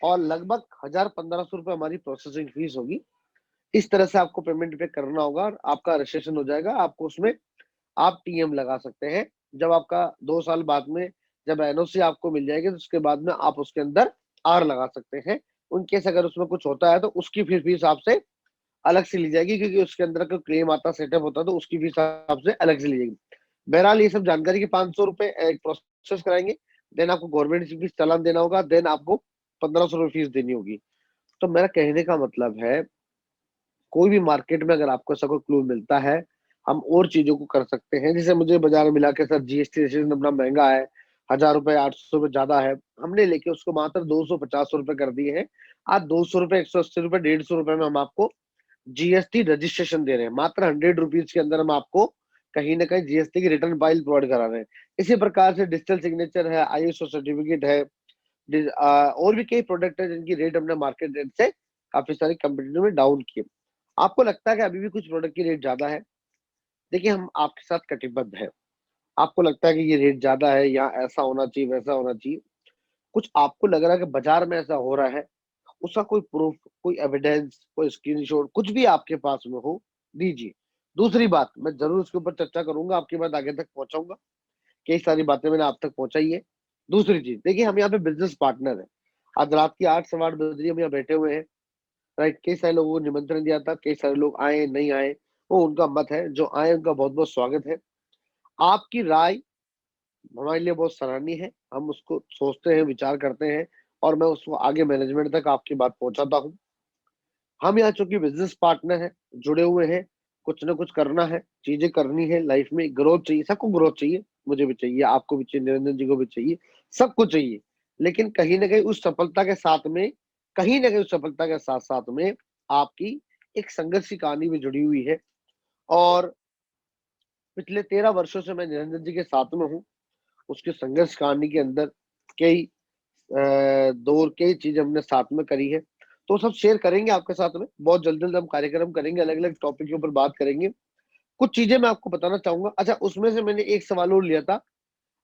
और लगभग 1,000-1,500 रुपए हमारी प्रोसेसिंग फीस होगी। इस तरह से आपको पेमेंट पे करना होगा और आपका रजिस्ट्रेशन हो जाएगा। आपको उसमें आप टीएम लगा सकते हैं। जब आपका 2 साल बाद में जब एनओसी आपको मिल जाएगी, तो उसके बाद में आप उसके अंदर आर लगा सकते हैं। उनकेस अगर उसमें कुछ होता है तो उसकी फिर फीस आपसे अलग से ली जाएगी, क्योंकि उसके अंदर का क्लेम आता, सेटअप होता है, तो उसकी फीस आपसे अलग से ली जाएगी। बहरहाल ये सब जानकारी के 500 रुपए एक प्रोसेस कराएंगे, देन आपको गवर्नमेंट की फीस चालान देना होगा, देन आपको 1,500 रुपए फीस देनी होगी। तो मेरा कहने का मतलब है, कोई भी मार्केट में अगर आपको ऐसा कोई क्लू मिलता है, हम और चीजों को कर सकते हैं। जैसे मुझे बाजार में मिला के सर जीएसटी रजिस्ट्रेशन अपना महंगा है, 1,000 रुपए 800 रुपए ज्यादा है, हमने लेके उसको मात्र 250 रुपए कर दिए हैं। आज 200 रुपए, 180 रुपए, 150 रुपए में हम आपको जीएसटी रजिस्ट्रेशन दे रहे हैं। मात्र 100 रुपीज के अंदर हम आपको कहीं ना कहीं जीएसटी की रिटर्न फाइल प्रोवाइड करा रहे हैं। इसी प्रकार से डिजिटल सिग्नेचर है, आईएसओ सर्टिफिकेट है, और भी कई प्रोडक्ट है जिनकी रेट हमने मार्केट रेट से काफी सारी कंपनी में डाउन किए। आपको लगता है कि अभी भी कुछ प्रोडक्ट की रेट ज्यादा है? देखिए, हम आपके साथ कटिबद्ध है। आपको लगता है कि ये रेट ज्यादा है या ऐसा होना चाहिए वैसा होना चाहिए, कुछ आपको लग रहा है कि बाजार में ऐसा हो रहा है, उसका कोई प्रूफ, कोई एविडेंस, कोई स्क्रीनशॉट, कुछ भी आपके पास में हो, दीजिए। दूसरी बात, मैं जरूर उसके ऊपर चर्चा करूंगा, आपकी बात आगे तक पहुंचाऊंगा। कई सारी बातें मैंने आप तक पहुंचाई है। दूसरी चीज, देखिए हम यहाँ पे बिजनेस पार्टनर है। आज रात की 8 सवा 8 बज रही है, हम यहाँ बैठे हुए हैं, राइट। कई सारे लोगों को निमंत्रण दिया था, कई सारे लोग आए नहीं आए, वो उनका मत है। जो आए उनका बहुत बहुत स्वागत है। आपकी राय हमारे लिए बहुत सराहनीय है, हम उसको सोचते हैं, विचार करते हैं, और मैं उसको आगे मैनेजमेंट तक आपकी बात पहुंचाता हूँ। हम यहाँ चूंकि बिजनेस पार्टनर हैं, जुड़े हुए हैं, कुछ ना कुछ करना है, चीजें करनी है लाइफ में, ग्रोथ चाहिए, सबको ग्रोथ चाहिए, मुझे भी चाहिए, आपको भी चाहिए, निरंजन जी को भी चाहिए, सबको चाहिए। लेकिन कहीं ना कहीं उस सफलता के साथ में, कहीं ना कहीं उस सफलता के साथ साथ में आपकी एक संघर्ष की कहानी भी जुड़ी हुई है। और पिछले 13 वर्षों से मैं निरंजन जी के साथ में हूँ। उसके संघर्ष कहानी के अंदर कई दौर कई चीजें हमने साथ में करी है, तो सब शेयर करेंगे आपके साथ में। बहुत जल्द जल्द हम कार्यक्रम करेंगे, अलग अलग टॉपिक के ऊपर बात करेंगे। कुछ चीजें मैं आपको बताना चाहूंगा। अच्छा, उसमें से मैंने एक सवाल और लिया था,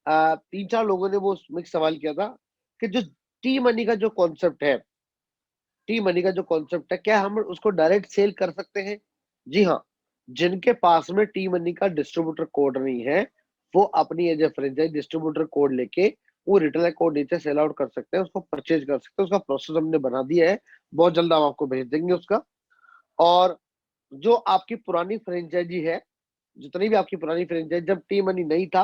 3 4 लोगों ने वो उसमें एक सवाल किया था कि जो टी मनी का जो कॉन्सेप्ट है, टी मनी का जो कॉन्सेप्ट है, क्या हम उसको डायरेक्ट सेल कर सकते हैं? जी हाँ। जिनके पास में टी मनी का डिस्ट्रीब्यूटर कोड नहीं है, वो अपनी as a franchise distributor code लेके वो रिटेलर कोड नीचे सेल आउट कर सकते हैं, उसको परचेज कर सकते हैं। उसका प्रोसेस हमने बना दिया है, बहुत जल्द हम आपको भेज देंगे उसका। और जो आपकी पुरानी फ्रेंचाइजी है, जितनी भी आपकी पुरानी फ्रेंचाइजी जब टी मनी नहीं था,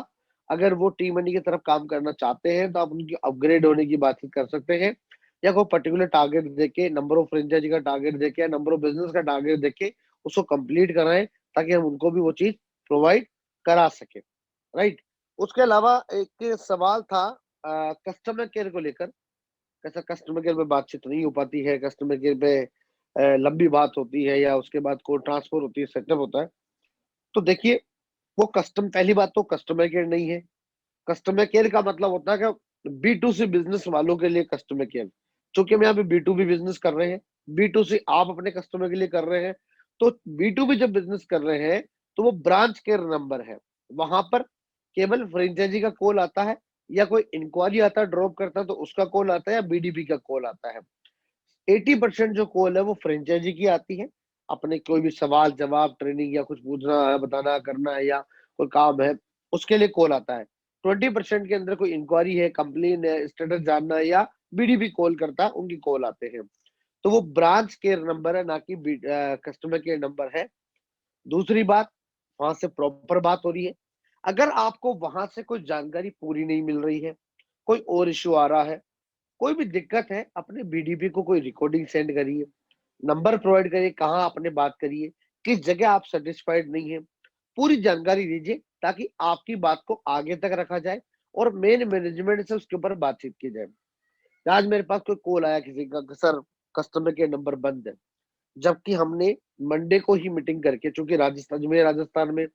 अगर वो टी मनी की तरफ काम करना चाहते हैं तो आप उनकी अपग्रेड होने की बातचीत कर सकते हैं, या कोई पर्टिकुलर टारगेट देके, नंबर ऑफ फ्रेंचाइजी का टारगेट देके या नंबर ऑफ बिजनेस का टारगेट देके उसको कंप्लीट कराएं, ताकि हम उनको भी वो चीज प्रोवाइड करा सके, राइट। उसके अलावा एक सवाल था कस्टमर केयर को लेकर। कैसा कस्टमर केयर पे बातचीत नहीं हो पाती है, कस्टमर केयर पे लंबी बात होती है, या उसके बाद कोड ट्रांसफर होती है, सेटअप होता है। तो देखिए, वो कस्टम पहली बात तो कस्टमर केयर नहीं है। कस्टमर केयर का मतलब होता है कि बी टू सी बिजनेस वालों के लिए कस्टमर केयर। चूंकि हम यहाँ पे बी टू बी बिजनेस कर रहे हैं, बी टू सी आप अपने कस्टमर के लिए कर रहे हैं, तो बी टू बी जब बिजनेस कर रहे हैं तो वो ब्रांच केयर नंबर है। वहां पर केवल फ्रेंचाइजी का कॉल आता है, या कोई इंक्वायरी आता है ड्रॉप करता है तो उसका कॉल आता है, या बीडीपी का कॉल आता है। 80% जो कॉल है वो फ्रेंचाइजी की आती है, अपने कोई भी सवाल जवाब, ट्रेनिंग या कुछ पूछना है, बताना करना है, या कोई काम है, उसके लिए कॉल आता है। 20% के अंदर कोई इंक्वायरी है, कंप्लेन है, स्टेटस जानना है, या बीडीपी कॉल करता है, उनकी कॉल आते हैं। तो वो ब्रांच केयर नंबर है, ना कि कस्टमर केयर नंबर है। दूसरी बात, वहां से प्रॉपर बात हो रही है। अगर आपको वहां से कोई जानकारी पूरी नहीं मिल रही है, कोई और इश्यू आ रहा है, कोई भी दिक्कत है, अपने बीडीपी को कोई रिकॉर्डिंग सेंड करिए, नंबर प्रोवाइड करिए, कहाँ आपने बात करी है, किस जगह आप सेटिस्फाइड नहीं है, पूरी जानकारी दीजिए, ताकि आपकी बात को आगे तक रखा जाए और मेन मैनेजमेंट से उसके ऊपर बातचीत की जाए। आज मेरे पास कोई कॉल आया किसी का कि सर कस्टमर केयर नंबर बंद है, जबकि हमने मंडे को ही मीटिंग करके, चूंकि राजस्थान में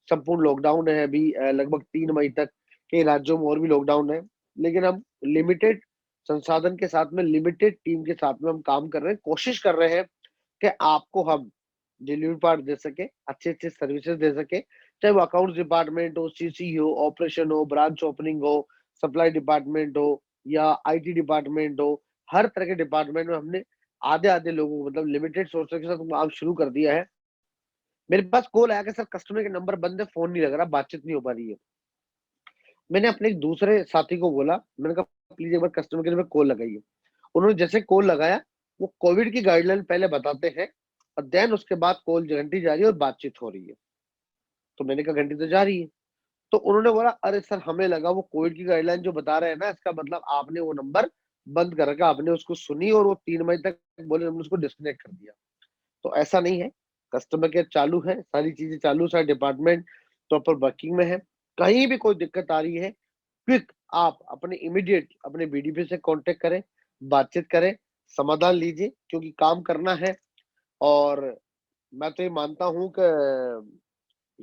संपूर्ण लॉकडाउन है अभी, लगभग 3 मई तक। कई राज्यों में और भी लॉकडाउन है, लेकिन हम लिमिटेड संसाधन के साथ में, लिमिटेड टीम के साथ में हम काम कर रहे हैं, कोशिश कर रहे हैं कि आपको हम डिलीवरी पार्ट दे सके, अच्छे अच्छे सर्विसेज दे सके, चाहे वो अकाउंट्स डिपार्टमेंट हो, सीसी हो, ऑपरेशन हो, ब्रांच ओपनिंग हो, सप्लाई डिपार्टमेंट हो, या आईटी डिपार्टमेंट हो। हर तरह के डिपार्टमेंट में हमने आधे आधे लोगों को, मतलब लिमिटेड सोर्सेज के साथ काम शुरू कर दिया है। मेरे पास कॉल आया कि सर कस्टमर के नंबर बंद है, फोन नहीं लग रहा, बातचीत नहीं हो पा रही है। मैंने अपने एक दूसरे साथी को बोला, मैंने कहा प्लीज एक बार कस्टमर केयर में कॉल लगाइए। उन्होंने जैसे कॉल लगाया, वो कोविड की गाइडलाइन पहले बताते हैं, और देन उसके बाद कॉल घंटी जा रही है और बातचीत हो रही है। तो मैंने कहा घंटी तो जा रही है। तो उन्होंने बोला अरे सर, हमें लगा वो कोविड की गाइडलाइन जो बता रहे हैं ना, इसका मतलब आपने वो नंबर बंद कर रखा, आपने उसको सुनी और वो 3 मई तक बोले, हमने उसको डिस्कनेक्ट कर दिया। तो ऐसा नहीं है, कस्टमर केयर चालू है, सारी चीजें चालू, सारे डिपार्टमेंट प्रॉपर वर्किंग में है। कहीं भी कोई दिक्कत आ रही है, क्विक आप अपने इमीडिएट अपने बीडीपी से कांटेक्ट करें, बातचीत करें, समाधान लीजिए, क्योंकि काम करना है। और मैं तो ये मानता हूं कि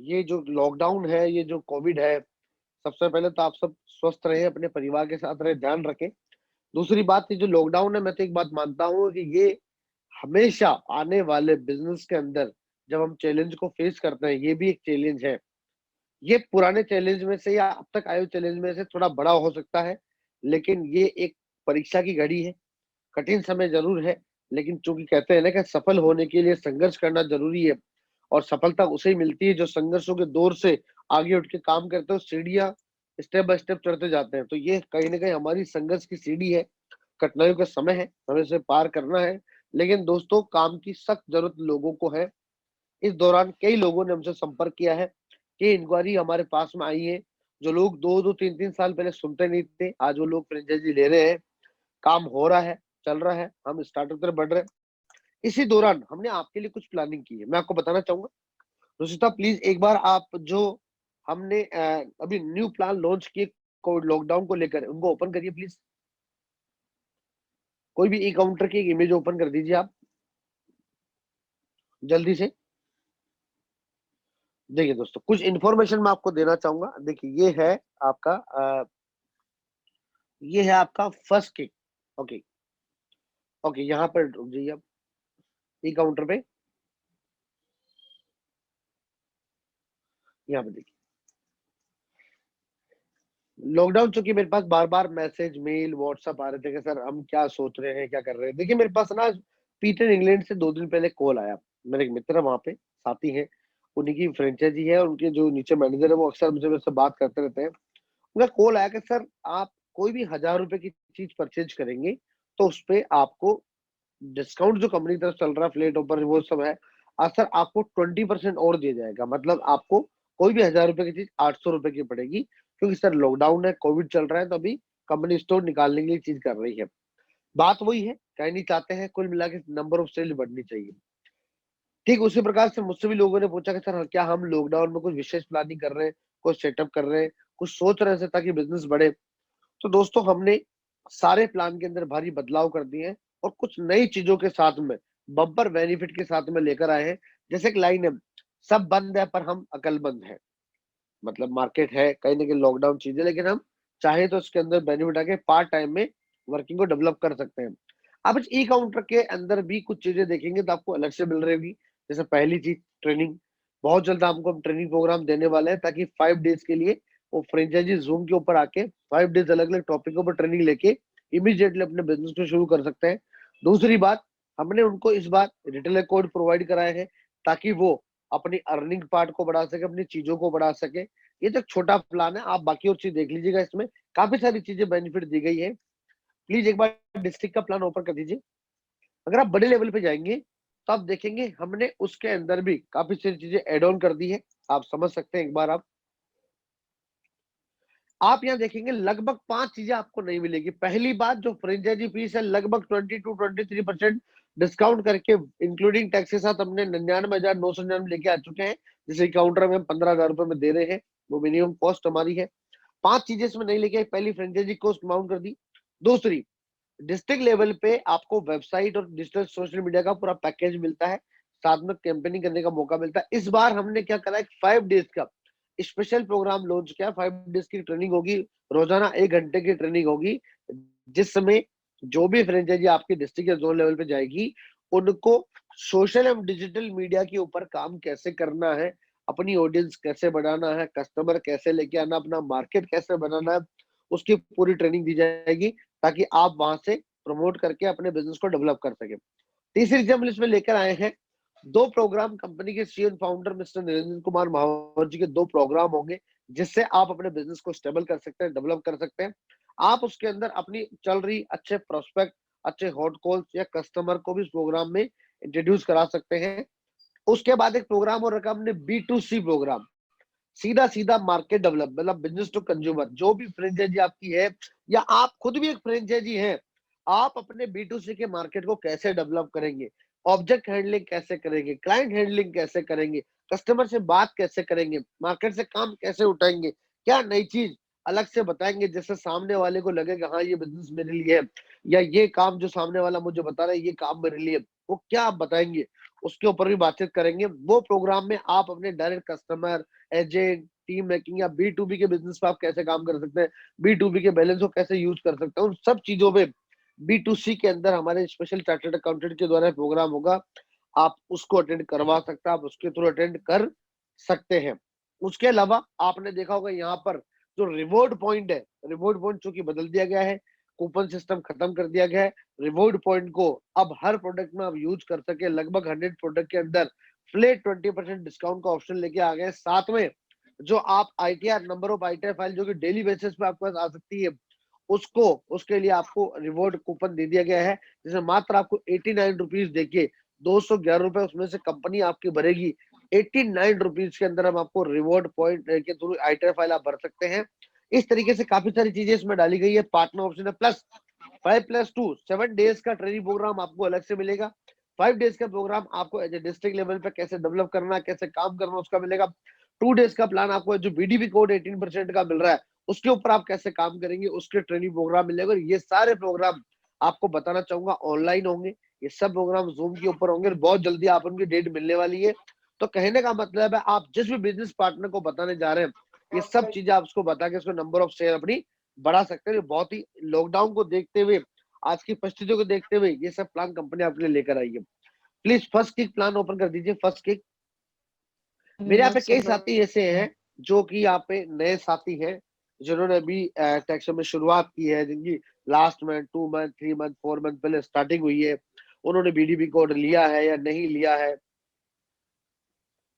ये जो लॉकडाउन है, ये जो कोविड है, सबसे पहले तो आप सब स्वस्थ रहे, अपने परिवार के साथ रहे, ध्यान रखें। दूसरी बात, ये जो लॉकडाउन है, मैं तो एक बात मानता हूँ कि ये हमेशा आने वाले बिजनेस के अंदर जब हम चैलेंज को फेस करते हैं, ये भी एक चैलेंज है। ये पुराने चैलेंज में से या अब तक आए हुए चैलेंज में से थोड़ा बड़ा हो सकता है, लेकिन ये एक परीक्षा की घड़ी है। कठिन समय जरूर है, लेकिन चूंकि कहते हैं ना कि सफल होने के लिए संघर्ष करना जरूरी है, और सफलता उसे ही मिलती है जो संघर्षों के दौर से आगे उठ के काम करते हो, सीढ़ियां स्टेप बाय स्टेप चढ़ते जाते हैं। तो ये कहीं ना कहीं हमारी संघर्ष की सीढ़ी है, कठिनाइयों का समय है, हमें इसे पार करना है। लेकिन दोस्तों, काम की सख्त जरूरत लोगों को है। इस दौरान कई लोगों ने हमसे संपर्क किया है, कि इंक्वायरी हमारे पास में आई है। जो लोग 2-2 3-3 साल पहले सुनते नहीं थे, आज वो लोग फ्रेंचाइजी ले रहे हैं, काम हो रहा है, चल रहा है, हम स्टार्टअप की तरफ बढ़ रहे हैं। इसी दौरान हमने आपके लिए कुछ प्लानिंग की है, मैं आपको बताना चाहूंगा। रुचिता, प्लीज एक बार आप जो हमने अभी न्यू प्लान लॉन्च किए कोविड लॉकडाउन को लेकर, उनको ओपन करिए प्लीज। कोई भी ई काउंटर की एक इमेज ओपन कर दीजिए आप जल्दी से। देखिए दोस्तों, कुछ इन्फॉर्मेशन मैं आपको देना चाहूंगा। देखिए, ये है आपका फर्स्ट किक। ओके, ओके, यहाँ पर रुक जाइए आप, ई काउंटर पे, यहाँ पे देखिए। लॉकडाउन चूंकि मेरे पास बार बार मैसेज, मेल, व्हाट्सएप आ रहे थे कि सर हम क्या सोच रहे हैं, क्या कर रहे हैं। देखिए, मेरे पास ना पीटर इंग्लैंड से 2 दिन पहले कॉल आया। मेरे एक मित्र है वहां पे, साथी हैं, उन्हीं की फ्रेंचाइजी है, और उनके जो नीचे मैनेजर है वो अक्सर मुझे मेरे से बात करते रहते हैं। उनका कॉल आया कि सर आप कोई भी 1000 रुपए की चीज परचेज करेंगे तो उस पे आपको डिस्काउंट जो कंपनी की तरफ चल रहा है, फ्लैट ऑफर वो सब है, सर आपको 20% और दिया जाएगा। मतलब आपको कोई भी 1000 रुपए की चीज 800 रुपए की पड़ेगी, क्योंकि सर लॉकडाउन है, कोविड चल रहा है, तो अभी कंपनी स्टोर निकालने के लिए चीज कर रही है। बात वही है, कहीं नहीं चाहते हैं कुल मिला के नंबर ऑफ सेल बढ़नी चाहिए। ठीक उसी प्रकार से मुझसे भी लोगों ने पूछा कि सर क्या हम लॉकडाउन में कुछ विशेष प्लानिंग कर रहे हैं, कुछ सेटअप कर रहे हैं, कुछ सोच रहे हैं ताकि बिजनेस बढ़े। तो दोस्तों, हमने सारे प्लान के अंदर भारी बदलाव कर दिए हैं, और कुछ नई चीजों के साथ में, बम्पर बेनिफिट के साथ में लेकर आए हैं। जैसे एक लाइन है, सब बंद है पर हम अकलमंद है। मतलब मार्केट है कहीं ना कहीं लॉकडाउन चीज है, लेकिन हम चाहे तो इसके अंदर बेनिफिट आके पार्ट टाइम में वर्किंग को डेवलप कर सकते हैं। अब इस ई काउंटर के अंदर भी कुछ चीजें देखेंगे तो आपको अलग से मिल रही होगी। जैसे पहली चीज, ट्रेनिंग। बहुत जल्द आपको हम ट्रेनिंग प्रोग्राम देने वाले हैं, ताकि 5 डेज के लिए वो फ्रेंचाइजी जूम के ऊपर आके 5 डेज अलग अलग टॉपिकों पर ट्रेनिंग लेके इमीडिएटली अपने बिजनेस को शुरू कर सकते हैं। दूसरी बात, हमने उनको इस बार रिटेलर कोड प्रोवाइड कराए हैं, ताकि वो अपनी अर्निंग पार्ट को बढ़ा सके, अपनी चीजों को बढ़ा सके। ये तो एक छोटा प्लान है, आप बाकी और चीज देख लीजिएगा, इसमें काफी सारी चीजें बेनिफिट दी गई है। प्लीज एक बार डिस्ट्रिक्ट का प्लान ओपन कर दीजिए। अगर आप बड़े लेवल पे जाएंगे तो आप देखेंगे हमने उसके अंदर भी काफी सारी चीजें एड ऑन कर दी है, आप समझ सकते हैं। एक बार आप यहाँ देखेंगे लगभग 5 चीजें आपको नहीं मिलेगी। पहली बात, जो फ्रेंचाइजी फीस है लगभग 22-23% डिस्काउंट करके, इंक्लूडिंग टैक्स के साथ हमने 99,999 लेके आ चुके हैं। जिसे काउंटर में हम 15,000 रुपए में दे रहे हैं, वो मिनिमम कॉस्ट हमारी है। 5 चीजें इसमें नहीं लेके आई। पहली, फ्रेंचाइजी कॉस्ट माउंट कर दी। दूसरी, डिस्ट्रिक्ट लेवल पे आपको वेबसाइट और डिजिटल सोशल मीडिया का पूरा पैकेज मिलता है, साथ में कैंपेनिंग करने का मौका मिलता है। इस बार हमने क्या करा, एक 5 डेज का स्पेशल प्रोग्राम लॉन्च किया। 5 डेज की ट्रेनिंग होगी, रोजाना 1 घंटे की ट्रेनिंग होगी, जिसमें जो भी फ्रेंचाइजी आपकी डिस्ट्रिक्ट या जोन लेवल पे जाएगी, उनको सोशल एवं डिजिटल मीडिया के ऊपर काम कैसे करना है, अपनी ऑडियंस कैसे बढ़ाना है, कस्टमर कैसे लेके आना, अपना मार्केट कैसे बनाना है, उसकी पूरी ट्रेनिंग दी जाएगी, ताकि आप वहां से प्रमोट करके अपने बिजनेस को डेवलप कर सके। तीसरी चीज हम इसमें लेकर आए हैं, 2 प्रोग्राम कंपनी के CEO founder mister Niranjan Kumar Mahawar ji के 2 प्रोग्राम होंगे, जिससे आप अपने बिजनेस को स्टेबल कर सकते हैं, डेवलप कर सकते हैं। आप उसके अंदर अपनी चल रही अच्छे प्रोस्पेक्ट, अच्छे हॉट कॉल्स या कस्टमर को भी इस प्रोग्राम में इंट्रोड्यूस करा सकते हैं। उसके बाद एक प्रोग्राम और रखा हमने, B2C प्रोग्राम, सीधा सीधा मार्केट डेवलप, मतलब बिजनेस टू कंज्यूमर। जो भी फ्रेंचाइजी आपकी है, या आप खुद भी एक फ्रेंचाइजी है, आप अपने B2C के मार्केट को कैसे डेवलप करेंगे, ऑब्जेक्ट हैंडलिंग कैसे करेंगे, क्लाइंट हैंडलिंग कैसे करेंगे, कस्टमर से बात कैसे करेंगे, मार्केट से काम कैसे उठाएंगे, क्या नई चीज अलग से बताएंगे जिससे सामने वाले को लगेगा हाँ ये बिजनेस मेरे लिए है, या ये काम जो सामने वाला मुझे बता रहा है ये काम मेरे लिए, वो क्या आप बताएंगे, उसके ऊपर भी बातचीत करेंगे। वो प्रोग्राम में आप अपने direct customer, agent, team making या B2B के बिजनेस पे आप कैसे काम कर सकते हैं, B2B के बैलेंस को कैसे यूज कर सकते हैं, उन सब चीजों पे B2C के अंदर हमारे स्पेशल चार्टर्ड अकाउंटेंट के द्वारा प्रोग्राम होगा। आप उसको अटेंड करवा सकते हैं, आप उसके थ्रू अटेंड कर सकते हैं। उसके अलावा आपने देखा होगा यहाँ पर जो रिवॉर्ड पॉइंट है, रिवॉर्ड पॉइंट चूंकि बदल दिया गया है, कूपन सिस्टम खत्म कर दिया गया है। रिवॉर्ड पॉइंट को अब हर प्रोडक्ट में आप यूज कर सके। लगभग 100 प्रोडक्ट के अंदर फ्लैट 20% डिस्काउंट का ऑप्शन लेके आ गए। साथ में जो आप ITR, number of ITR file जो कि डेली बेसिस पे आपके पास आ सकती है, उसको उसके लिए आपको रिवॉर्ड कूपन दे दिया गया है, जिसमें मात्र आपको 89 रुपीज देके 211 रुपए उसमें से कंपनी आपकी भरेगी। 89 रुपीज के अंदर हम आपको रिवॉर्ड पॉइंट के थ्रू ITR फाइल आप भर सकते हैं। इस तरीके से काफी सारी चीजें इसमें डाली गई है। पार्टनर ऑप्शन है, प्लस 5+2 7 डेज का ट्रेनिंग प्रोग्राम आपको अलग से मिलेगा। 5 डेज का प्रोग्राम आपको एज ए डिस्ट्रिक्ट लेवल पे कैसे डेवलप करना, कैसे काम करना, उसका मिलेगा। 2 डेज का प्लान आपको जो BDB कोड 18% का मिल रहा है, उसके ऊपर आप कैसे काम करेंगे, उसके ट्रेनिंग प्रोग्राम मिलेगा। और ये सारे प्रोग्राम आपको बताना चाहूंगा ऑनलाइन होंगे। ये सब प्रोग्राम जूम के ऊपर होंगे और बहुत जल्दी आप उनकी डेट मिलने वाली है। तो कहने का मतलब है, आप जिस भी बिजनेस पार्टनर को बताने जा रहे हैं, ये सब चीजें आप उसको बता के उसको नंबर ऑफ शेयर अपनी बढ़ा सकते हैं। बहुत ही लॉकडाउन को देखते हुए, आज की परिस्थितियों को देखते हुए ये सब प्लान कंपनी आपके लिए लेकर आई है। Please first kick plan open कर दीजिए। फर्स्ट किक मेरे यहाँ पे कई साथी ऐसे हैं जो कि यहाँ पे नए साथी हैं, जिन्होंने अभी टैक्स में शुरुआत की है, जिनकी last month, 2 month, 3 month, 4 month पहले स्टार्टिंग हुई है। उन्होंने BDB कोड लिया है या नहीं लिया है,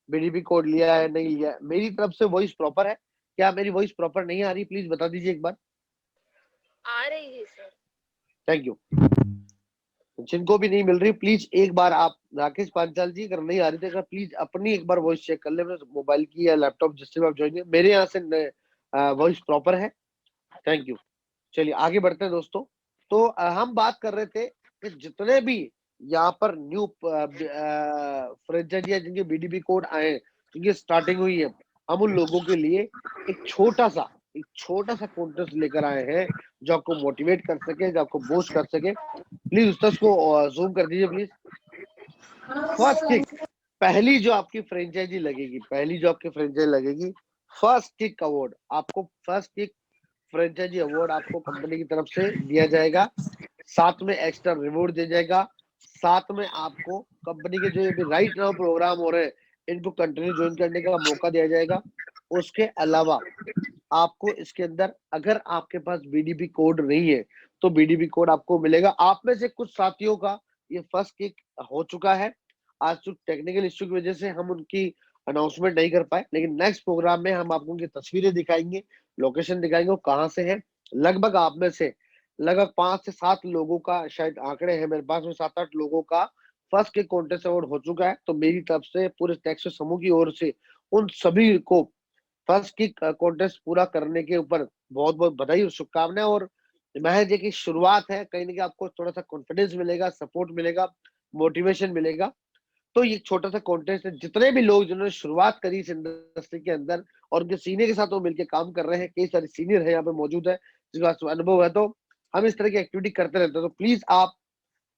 BDB कोड लिया है नहीं लिया है। मेरी तरफ से वॉइस प्रॉपर है? क्या मेरी वॉइस प्रॉपर नहीं आ रही? प्लीज बता दीजिए एक बार। आ रही है सर। Thank you. जिनको भी नहीं मिल रही, प्लीज एक बार आप, राकेश पांचाल जी, अगर नहीं आ रही थी, प्लीज अपनी एक बार वॉइस चेक कर ले, मोबाइल की या लैपटॉप जिससे भी आप ज्वाइन। मेरे यहाँ से वॉइस प्रॉपर है। Thank you. चलिए आगे बढ़ते हैं दोस्तों। तो हम बात कर रहे थे कि जितने भी यहाँ पर न्यू फ्रेंचाइजी जिनके BDB कोड आए, जिनकी स्टार्टिंग हुई है, हम उन लोगों के लिए एक छोटा सा कॉन्टेस्ट लेकर आए हैं, जो आपको मोटिवेट कर सके, जो आपको बूस्ट कर सके। प्लीज उस को जूम कर दीजिए प्लीज। फर्स्ट किक, पहली जो आपकी फ्रेंचाइजी लगेगी, फर्स्ट किक अवार्ड आपको, फर्स्ट किक फ्रेंचाइजी अवार्ड आपको कंपनी की तरफ से दिया जाएगा। साथ में एक्स्ट्रा रिवॉर्ड दिया जाएगा। साथ में आपको कंपनी के जो अभी राइट नाउ प्रोग्राम हो रहे हैं, इनको कंटिन्यू ज्वाइन करने का मौका दिया जाएगा। उसके अलावा आपको इसके अंदर, अगर आपके पास BDB कोड नहीं है, तो BDB कोड आपको मिलेगा। आप में से कुछ साथियों का ये फर्स्ट किक हो चुका है। आज तो टेक्निकल इश्यू की वजह से हम उनकी अनाउंसमेंट नहीं कर पाए, लेकिन नेक्स्ट प्रोग्राम में हम आपको उनकी तस्वीरें दिखाएंगे, लोकेशन दिखाएंगे, वो कहाँ से है। लगभग आप में से लगभग 5 से 7 लोगों का, शायद आंकड़े हैं मेरे पास में, 7-8 लोगों का फर्स्ट किक कॉन्टेस्ट अवार्ड हो चुका है। तो मेरी तरफ से, पूरे टैक्स समूह की ओर से, उन सभी को फर्स्ट किक कॉन्टेस्ट पूरा करने के ऊपर बहुत बहुत बधाई और शुभकामनाएं। और महज एक शुरुआत है, कहीं ना कहीं आपको थोड़ा सा कॉन्फिडेंस मिलेगा, सपोर्ट मिलेगा, मोटिवेशन मिलेगा। तो ये छोटा सा कॉन्टेस्ट है। जितने भी लोग जिन्होंने शुरुआत करी इस इंडस्ट्री के अंदर और उनके सीनियर के साथ वो मिलकर काम कर रहे हैं, कई सारे सीनियर है यहाँ पे मौजूद है जिसके पास अनुभव है, तो हम इस तरह की एक्टिविटी करते रहते हैं। तो प्लीज आप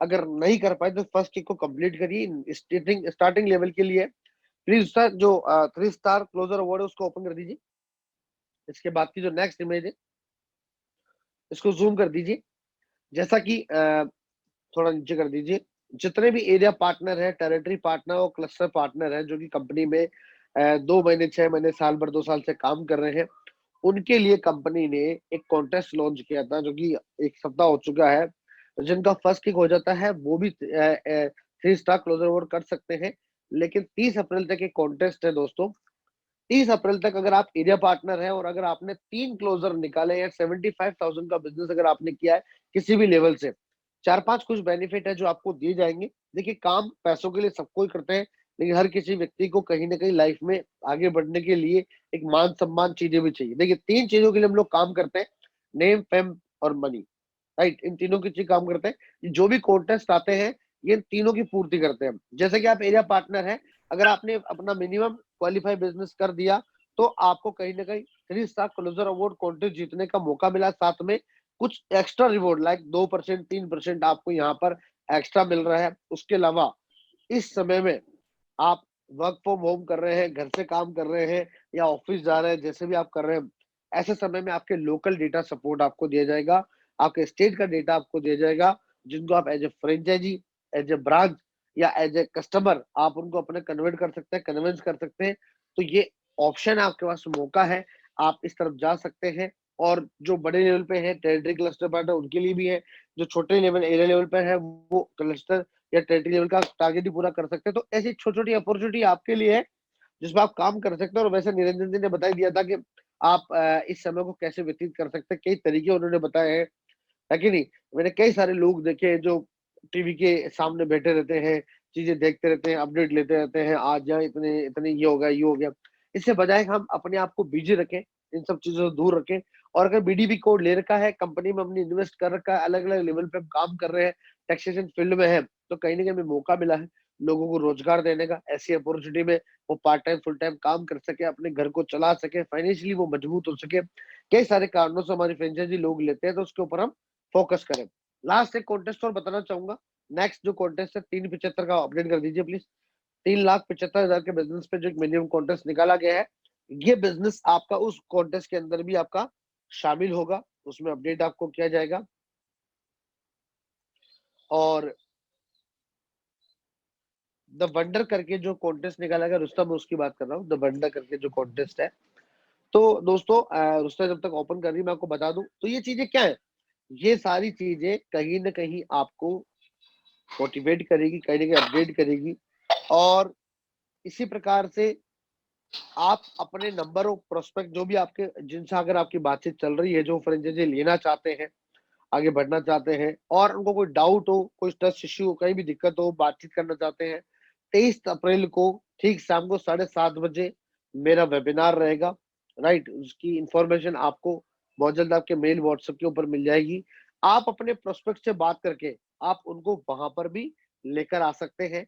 अगर नहीं कर पाए तो फर्स्ट किक को कंप्लीट करिए। स्टार्टिंग लेवल के लिए प्लीज उसका जो 3 स्टार क्लोजर अवार्ड है उसको ओपन कर दीजिए। इसके बाद की जो नेक्स्ट इमेज है, इसको जूम कर दीजिए। जैसा कि थोड़ा नीचे कर दीजिए। जितने भी एरिया पार्टनर है, टेरिटरी पार्टनर और क्लस्टर पार्टनर है, जो कि कंपनी में 2 महीने, 6 महीने, साल भर, 2 साल से काम कर रहे हैं, उनके लिए कंपनी ने एक कॉन्टेस्ट लॉन्च किया था, जो कि 1 सप्ताह हो चुका है। जिनका फर्स्ट किक हो जाता है वो भी 3 स्टार क्लोजर अवार्ड कर सकते हैं। लेकिन 30 अप्रैल तक एक कॉन्टेस्ट है दोस्तों। 30 अप्रैल तक अगर आप एरिया पार्टनर हैं और अगर आपने 3 क्लोजर निकाले या 75,000 का बिजनेस अगर आपने किया है किसी भी लेवल से, 4-5 कुछ बेनिफिट है जो आपको दिए जाएंगे। देखिए, काम पैसों के लिए सबको ही करते हैं, लेकिन हर किसी व्यक्ति को कहीं ना कहीं लाइफ में आगे बढ़ने के लिए एक मान सम्मान चीजें भी चाहिए। देखिए, 3 चीजों के लिए हम लोग काम करते हैं, नेम, फेम और मनी। राइट, इन तीनों की चीज काम करते हैं। जो भी कॉन्टेस्ट आते हैं, ये तीनों की पूर्ति करते हैं। जैसे कि आप एरिया पार्टनर हैं, अगर आपने अपना मिनिमम क्वालिफाई बिजनेस कर दिया, तो आपको कहीं ना कहीं 3 स्टार क्लोजर अवार्ड कॉन्टेस्ट जीतने का मौका मिला। साथ में कुछ एक्स्ट्रा रिवॉर्ड लाइक 2%, 3% आपको यहाँ पर एक्स्ट्रा मिल रहा है। उसके अलावा इस समय में आप वर्क फ्रॉम होम कर रहे हैं, घर से काम कर रहे हैं या ऑफिस जा रहे हैं, जैसे भी आप कर रहे हैं, ऐसे समय में आपके लोकल डेटा सपोर्ट आपको दिया जाएगा, आपके स्टेट का डेटा आपको दिया जाएगा, जिनको आप as a franchisee, as a branch या एज ए कस्टमर आप उनको अपने कन्वर्ट कर सकते हैं, कन्विंस कर सकते हैं। तो ये ऑप्शन है, आपके पास मौका है, आप इस तरफ जा सकते हैं। और जो बड़े लेवल पे है टेरिटरी क्लस्टर पार्टनर, उनके लिए भी है। जो छोटे लेवल एरिया लेवल पे है, वो क्लस्टर या टेरिटरी लेवल का टारगेट ही पूरा कर सकते हैं। तो ऐसी छोटी छोटी अपॉर्चुनिटी आपके लिए है जिसमें आप काम कर सकते हैं। और वैसे निरंजन जी ने बता ही दिया था कि आप इस समय को कैसे व्यतीत कर सकते हैं, कई तरीके उन्होंने बताए हैं, है कि नहीं। मैंने कई सारे लोग देखे हैं जो टीवी के सामने बैठे रहते हैं, चीजें देखते रहते हैं, अपडेट लेते रहते हैं, आज यहाँ इतने इतने ये हो गया, ये हो गया। इससे बजाय हम अपने आप को बिजी रखें, इन सब चीजों से दूर रखें। और अगर बीडीपी कोड ले रखा है, कंपनी में हमने इन्वेस्ट कर रखा है, अलग अलग लेवल पे हम काम कर रहे हैं, टैक्सेशन फील्ड में है, तो कहीं ना कहीं हमें मौका मिला है लोगों को रोजगार देने का। ऐसी अपॉर्चुनिटी में वो पार्ट टाइम फुल टाइम काम कर सके, अपने घर को चला सके, फाइनेंशियली वो मजबूत हो सके। कई सारे कारणों से हमारी फ्रेंचाइजी लोग लेते हैं, तो उसके ऊपर हम फोकस करें। लास्ट एक कॉन्टेस्ट और बताना चाहूंगा। नेक्स्ट जो कॉन्टेस्ट है 375 का, अपडेट कर दीजिए प्लीज। 3,75,000 के बिजनेस पे जो एक मिनिमम कॉन्टेस्ट निकाला गया है, ये बिजनेस आपका उस कॉन्टेस्ट के अंदर भी आपका शामिल होगा, उसमें अपडेट आपको किया जाएगा। और द वंडर करके जो कॉन्टेस्ट निकाला गया, रुस्तम मैं उसकी बात कर रहा हूँ, द वंडर करके जो कॉन्टेस्ट है। तो दोस्तों रुस्तम जब तक ओपन कर रही है, मैं आपको बता दूं, तो ये चीजें क्या है, ये सारी चीजें कहीं ना कहीं आपको मोटिवेट करेगी, कहीं ना कहीं अपडेट करेगी। और इसी प्रकार से आप अपने नंबर ऑफ प्रोस्पेक्ट जो भी आपके, जिनसे अगर आपकी बातचीत चल रही है, जो फ्रेंचाइजी लेना चाहते हैं, आगे बढ़ना चाहते हैं, और उनको कोई डाउट हो, कोई ट्रस्ट इश्यू हो, कहीं भी दिक्कत हो, बातचीत करना चाहते हैं, 23 अप्रैल को ठीक शाम को 7:30 बजे मेरा वेबिनार रहेगा। राइट, उसकी इंफॉर्मेशन आपको बहुत जल्द आपके मेल व्हाट्सएप के ऊपर मिल जाएगी। आप अपने प्रोस्पेक्ट से बात करके आप उनको वहां पर भी लेकर आ सकते हैं।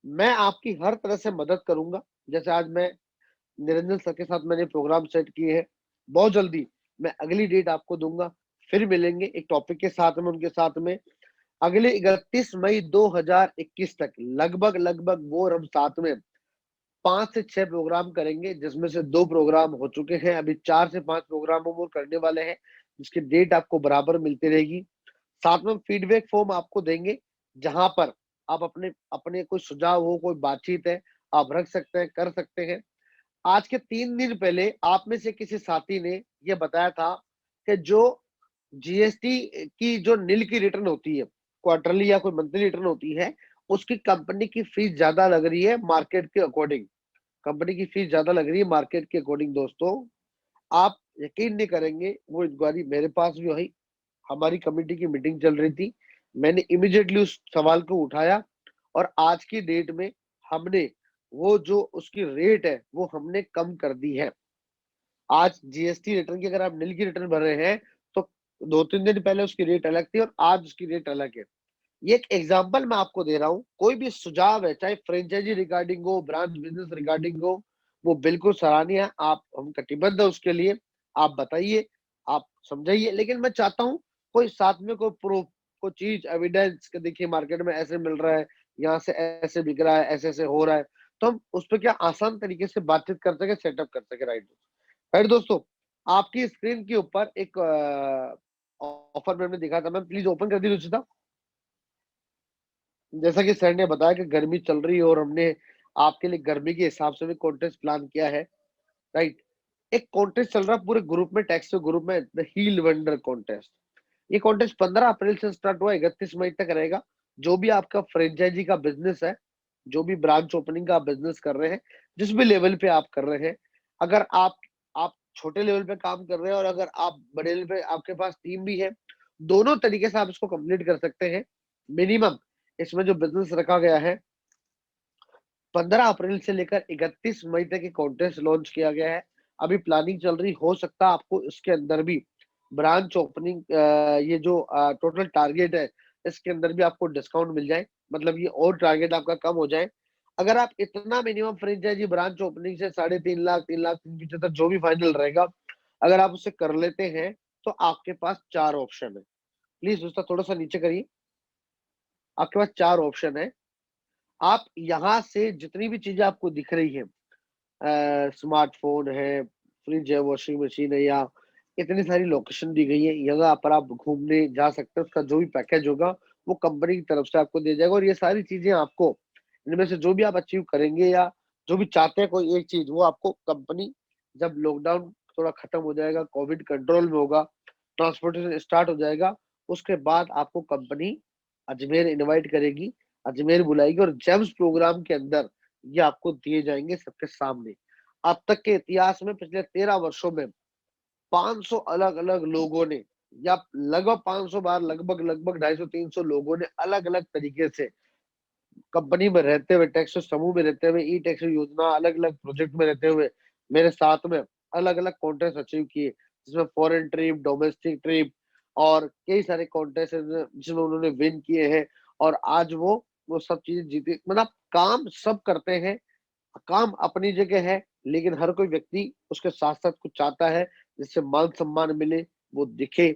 मैं आपकी हर तरह से मदद करूंगा। जैसे आज मैं निरंजन सर के साथ मैंने प्रोग्राम सेट किए हैं, बहुत जल्दी मैं अगली डेट आपको दूंगा। फिर मिलेंगे एक टॉपिक के साथ में, उनके साथ में अगले 31 मई 2021 तक लगभग लगभग वो और हम साथ में 5 से 6 प्रोग्राम करेंगे, जिसमें से 2 प्रोग्राम हो चुके हैं, अभी 4 से 5 प्रोग्राम वो करने वाले हैं, जिसकी डेट आपको बराबर मिलती रहेगी। साथ में फीडबैक फॉर्म आपको देंगे, जहां पर आप अपने अपने कोई सुझाव हो, कोई बातचीत है, आप रख सकते हैं, कर सकते हैं। आज के 3 दिन पहले आप में से किसी साथी ने यह बताया था कि जो जीएसटी की जो नील की रिटर्न होती है, क्वार्टरली या कोई मंथली रिटर्न होती है, उसकी कंपनी की फीस ज्यादा लग रही है मार्केट के अकॉर्डिंग। कंपनी की फीस ज्यादा लग रही है मार्केट के अकॉर्डिंग। दोस्तों आप यकीन नहीं करेंगे, वो इंक्वायरी मेरे पास भी हुई, हमारी कमेटी की मीटिंग चल रही थी, मैंने इमीडिएटली उस सवाल को उठाया, और आज की डेट में हमने वो जो उसकी रेट है वो हमने कम कर दी है। आज जीएसटी रिटर्न की अगर आप नील की रिटर्न भर रहे हैं, तो 2-3 दिन पहले उसकी रेट अलग थी और आज उसकी रेट अलग है। ये एक एग्जांपल मैं आपको दे रहा हूँ। कोई भी सुझाव है, चाहे फ्रेंचाइजी रिगार्डिंग हो, ब्रांच बिजनेस रिगार्डिंग हो, वो बिल्कुल सराहनीय है। आप, हम कटिबद्ध है उसके लिए। आप बताइए, आप समझाइए, लेकिन मैं चाहता हूँ कोई साथ में कोई प्रूफ, कोई चीज एविडेंस के, देखिए मार्केट में ऐसे मिल रहा है, यहाँ से ऐसे बिक रहा है, ऐसे ऐसे हो रहा है, तो हम उस पर क्या आसान तरीके से बातचीत कर सके, सेटअप कर सके। राइट राइट दोस्तों, आपकी स्क्रीन के ऊपर एक ऑफर मैंने दिखा था, मैम प्लीज ओपन कर दीजिए रुचिता। जैसा कि सर ने बताया कि गर्मी चल रही है और हमने आपके लिए गर्मी के हिसाब से भी कॉन्टेस्ट प्लान किया है। राइट, एक कॉन्टेस्ट चल रहा है पूरे ग्रुप में, टेक्स्ट ग्रुप में, द हील वंडर कॉन्टेस्ट। ये कॉन्टेस्ट 15 अप्रैल से स्टार्ट हुआ, 31 मई तक रहेगा। जो भी आपका फ्रेंचाइजी का बिजनेस है, जो भी ब्रांच ओपनिंग का आप बिजनेस कर रहे हैं, जिस भी लेवल पे आप कर रहे हैं, अगर आप छोटे लेवल पे काम कर रहे हैं और अगर आप बड़े लेवल पे आपके पास टीम भी है, दोनों तरीके से आप इसको कंप्लीट कर सकते हैं। मिनिमम इसमें जो बिजनेस रखा गया है, 15 अप्रैल से लेकर 31 मई तक ये कॉन्टेस्ट लॉन्च किया गया है। अभी प्लानिंग चल रही, हो सकता है आपको इसके अंदर भी ब्रांच ओपनिंग, ये जो टोटल टारगेट है, इसके अंदर भी आपको डिस्काउंट मिल जाए, मतलब ये और टारगेट आपका कम हो जाए। अगर आप इतना मिनिमम फ्रेंचाइजी ब्रांच ओपनिंग से 3.5 लाख, 3 लाख 375 जो भी फाइनल रहेगा, अगर आप उसे कर लेते हैं, तो आपके पास 4 ऑप्शन है। प्लीज दोस्तों थोड़ा सा नीचे करिए। आपके पास 4 ऑप्शन है। आप यहाँ से जितनी भी चीजें आपको दिख रही है, स्मार्टफोन है, फ्रिज है, वॉशिंग मशीन है, या इतनी सारी लोकेशन दी गई है, यहाँ पर आप घूमने जा सकते हैं। उसका जो भी पैकेज होगा वो कंपनी की तरफ से आपको दिया जाएगा। और ये सारी चीजें आपको, इनमें से जो भी आप अचीव करेंगे या जो भी चाहते हैं कोई एक चीज, वो आपको कंपनी, जब लॉकडाउन थोड़ा खत्म हो जाएगा, कोविड कंट्रोल में होगा, ट्रांसपोर्टेशन स्टार्ट हो जाएगा, उसके बाद आपको कंपनी अजमेर इनवाइट करेगी, अजमेर बुलाएगी, और जेम्स प्रोग्राम के अंदर ये आपको दिए जाएंगे सबके सामने। अब तक के इतिहास में पिछले 13 वर्षों में 500 अलग अलग लोगों ने, या लगभग 500 बार, लगभग लगभग 250-300 लोगों ने अलग अलग तरीके से कंपनी में रहते हुए, टैक्स समूह में रहते हुए, ई टैक्स योजना, अलग अलग प्रोजेक्ट में रहते हुए मेरे साथ में अलग अलग कॉन्टेस्ट अचीव किए, जिसमें फॉरेन ट्रिप, डोमेस्टिक ट्रिप और कई सारे कॉन्टेस्ट जिसमें उन्होंने विन किए हैं। और आज वो सब चीजें जीते, मतलब काम सब करते हैं, काम अपनी जगह है, लेकिन हर कोई व्यक्ति उसके साथ साथ कुछ चाहता है जिससे मान सम्मान मिले, वो दिखे।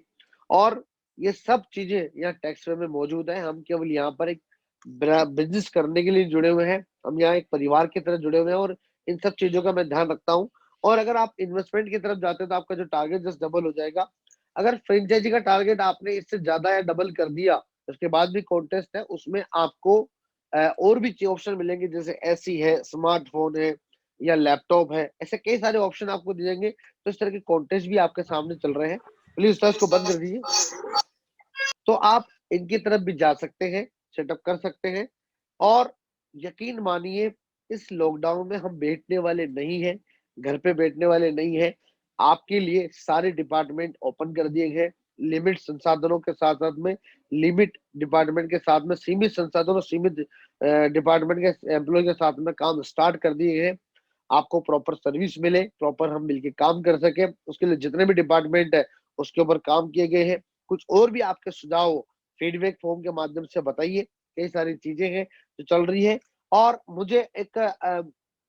और ये सब चीजें यहाँ टैक्स वे में मौजूद है। हम केवल यहाँ पर एक बिजनेस करने के लिए जुड़े हुए हैं, हम यहाँ एक परिवार की तरह जुड़े हुए हैं, और इन सब चीजों का मैं ध्यान रखता हूँ। और अगर आप इन्वेस्टमेंट की तरफ जाते हैं तो आपका जो टारगेट जस्ट डबल हो जाएगा। अगर फ्रेंचाइजी का टारगेट आपने इससे ज्यादा या डबल कर दिया, उसके बाद भी कॉन्टेस्ट है, उसमें आपको और भी ऑप्शन मिलेंगे, जैसे एसी है, स्मार्टफोन है, या लैपटॉप है, ऐसे कई सारे ऑप्शन आपको दिए जाएंगे। तो इस तरह के कॉन्टेस्ट भी आपके सामने चल रहे हैं। प्लीज उस्ताद इसको बंद कर दीजिए। तो आप इनकी तरफ भी जा सकते हैं, सेटअप कर सकते हैं। और यकीन मानिए, इस लॉकडाउन में हम बैठने वाले नहीं हैं, घर पे बैठने वाले नहीं हैं। आपके लिए सारे डिपार्टमेंट ओपन कर दिए गए, लिमिट संसाधनों के साथ साथ में, लिमिट डिपार्टमेंट के साथ में सीमित संसाधनों, सीमित डिपार्टमेंट के एम्प्लॉय के साथ में काम स्टार्ट कर दिए गए। आपको प्रॉपर सर्विस मिले, प्रॉपर हम मिलके काम कर सके, उसके लिए जितने भी डिपार्टमेंट है उसके ऊपर काम किए गए हैं। कुछ और भी आपके सुझाव फीडबैक फॉर्म के माध्यम से बताइए। कई सारी चीजें हैं जो चल रही है। और मुझे एक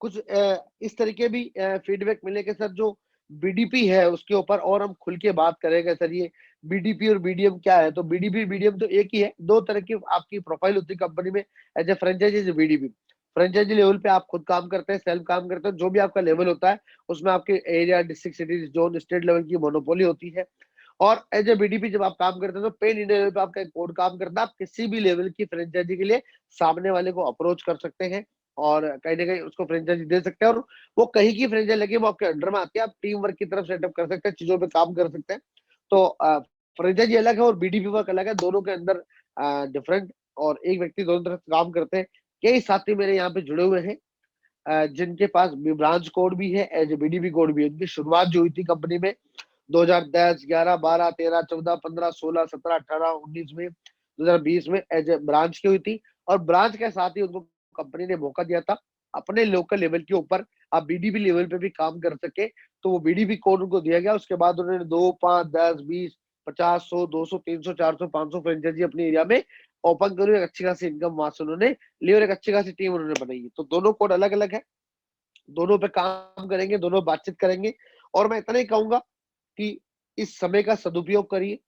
कुछ इस तरीके भी फीडबैक मिले कि सर जो बीडीपी है उसके ऊपर और हम खुल के बात करेंगे। सर ये बीडीपी और बीडीएम क्या है? तो बीडीपी बीडीएम तो एक ही है, दो तरह की आपकी प्रोफाइल होती है कंपनी में, as a franchisee, as a BDP. Franchisee level पे आप खुद काम करते हैं, सेल्फ काम करते हैं, जो भी आपका लेवल होता है उसमें आपके area, district, city, zone, state level की मोनोपोली होती है। और एज ए बीडीपी जब आप काम करते हैं तो पेन इंडिया लेवल पे आपका एक कोड काम करता है। आप किसी भी लेवल की फ्रेंचाइजी के लिए सामने वाले को अप्रोच कर सकते हैं और कहीं ना कहीं उसको फ्रेंचाइजी दे सकते हैं। और वो कहीं की फ्रेंचाइजी लगे, वो आपके अंडर में आती है, आप टीम वर्क की तरफ सेटअप कर सकते हैं, चीजों पे काम कर सकते हैं। तो फ्रेंचाइजी अलग है और बीडीपी वर्क अलग है, दोनों के अंदर डिफरेंट, और एक व्यक्ति दोनों तरफ काम करते हैं। कई साथी मेरे यहाँ पे जुड़े हुए हैं जिनके पास ब्रांच कोड भी है, एज ए बीडीपी कोड भी है। उनकी शुरुआत जो हुई थी कंपनी में 2010, 11, 12, 13, 14, 15, 16, 17, 18, 19 में, 2020 में एज ए ब्रांच की हुई थी। और ब्रांच के साथ ही उनको कंपनी ने मौका दिया था अपने लोकल लेवल के ऊपर आप बीडीपी लेवल पे भी काम कर सके। तो वो बीडीपी कोड उनको दिया गया। उसके बाद उन्होंने 2, 5, 10, 20, 50, 100, 200, 300, 400, 500 फ्रेंचाइजी अपने एरिया में ओपन करी। एक अच्छी खासी इनकम वहां से उन्होंने ली और एक अच्छी खासी टीम उन्होंने बनाई है। तो दोनों कोड अलग अलग है, दोनों पे काम करेंगे, दोनों बातचीत करेंगे। और मैं इतना ही कहूंगा कि इस समय का सदुपयोग करिए।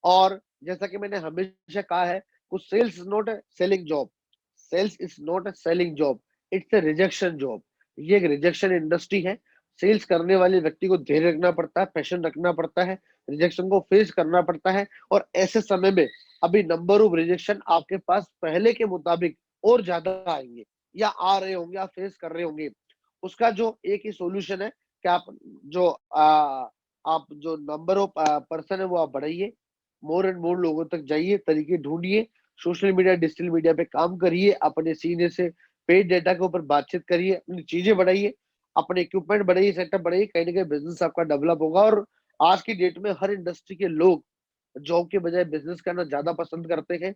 और जैसा कि मैंने हमेशा कहा है, कुछ sales is not a selling job, sales is not a selling job, it's a rejection job. ये एक रिजेक्शन इंडस्ट्री है। सेल्स करने वाले व्यक्ति को धैर्य रखना पड़ता है, पैशन रखना पड़ता है, रिजेक्शन को फेस करना पड़ता है। और ऐसे समय में अभी नंबर ऑफ रिजेक्शन आपके पास पहले के मुताबिक और ज्यादा आएंगे, या आ रहे होंगे, आप फेस कर रहे होंगे। उसका जो एक ही सॉल्यूशन है कि जो आप जो नंबर ऑफ पर्सन है वो आप बढ़ाइए, मोर एंड मोर लोगों तक जाइए, तरीके ढूंढिए, सोशल मीडिया, डिजिटल मीडिया पे काम करिए, अपने सीनियर से पेड डेटा के ऊपर बातचीत करिए, अपनी चीजें बढ़ाइए, अपने इक्विपमेंट बढ़ाइए, सेटअप बढ़ाइए। कहीं ना कहीं बिजनेस आपका डेवलप होगा। और आज की डेट में हर इंडस्ट्री के लोग जॉब के बजाय बिजनेस करना ज्यादा पसंद करते हैं,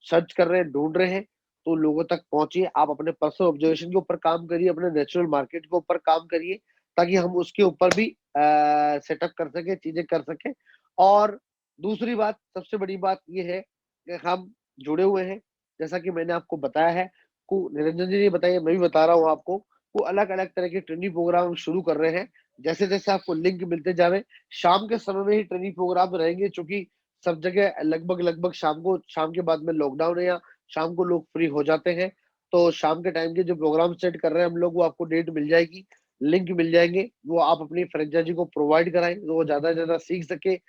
सर्च कर रहे हैं, ढूंढ रहे हैं। तो लोगों तक पहुंचिए, आप अपने पर्सनल ऑब्जर्वेशन के ऊपर काम करिए, अपने नेचुरल मार्केट के ऊपर काम करिए, ताकि हम उसके ऊपर भी सेटअप कर सके, चीजें कर सके। और दूसरी बात, सबसे बड़ी बात यह है कि हम जुड़े हुए हैं, जैसा कि मैंने आपको बताया है, को निरंजन जी ने बताया, मैं भी बता रहा हूँ आपको, को अलग अलग तरह के ट्रेनिंग प्रोग्राम शुरू कर रहे हैं। जैसे जैसे आपको लिंक मिलते जावे, शाम के समय में ही ट्रेनिंग प्रोग्राम रहेंगे, क्योंकि सब जगह लगभग लगभग शाम के बाद में लॉकडाउन है, या शाम को लोग फ्री हो जाते हैं। तो शाम के टाइम के जो प्रोग्राम सेट कर रहे हैं हम लोग, वो आपको डेट मिल जाएगी, लिंक मिल जाएंगे, वो आप अपनी फ्रेंचाइजी को प्रोवाइड कराएं, तो वो ज्यादा से ज्यादा सीख सके,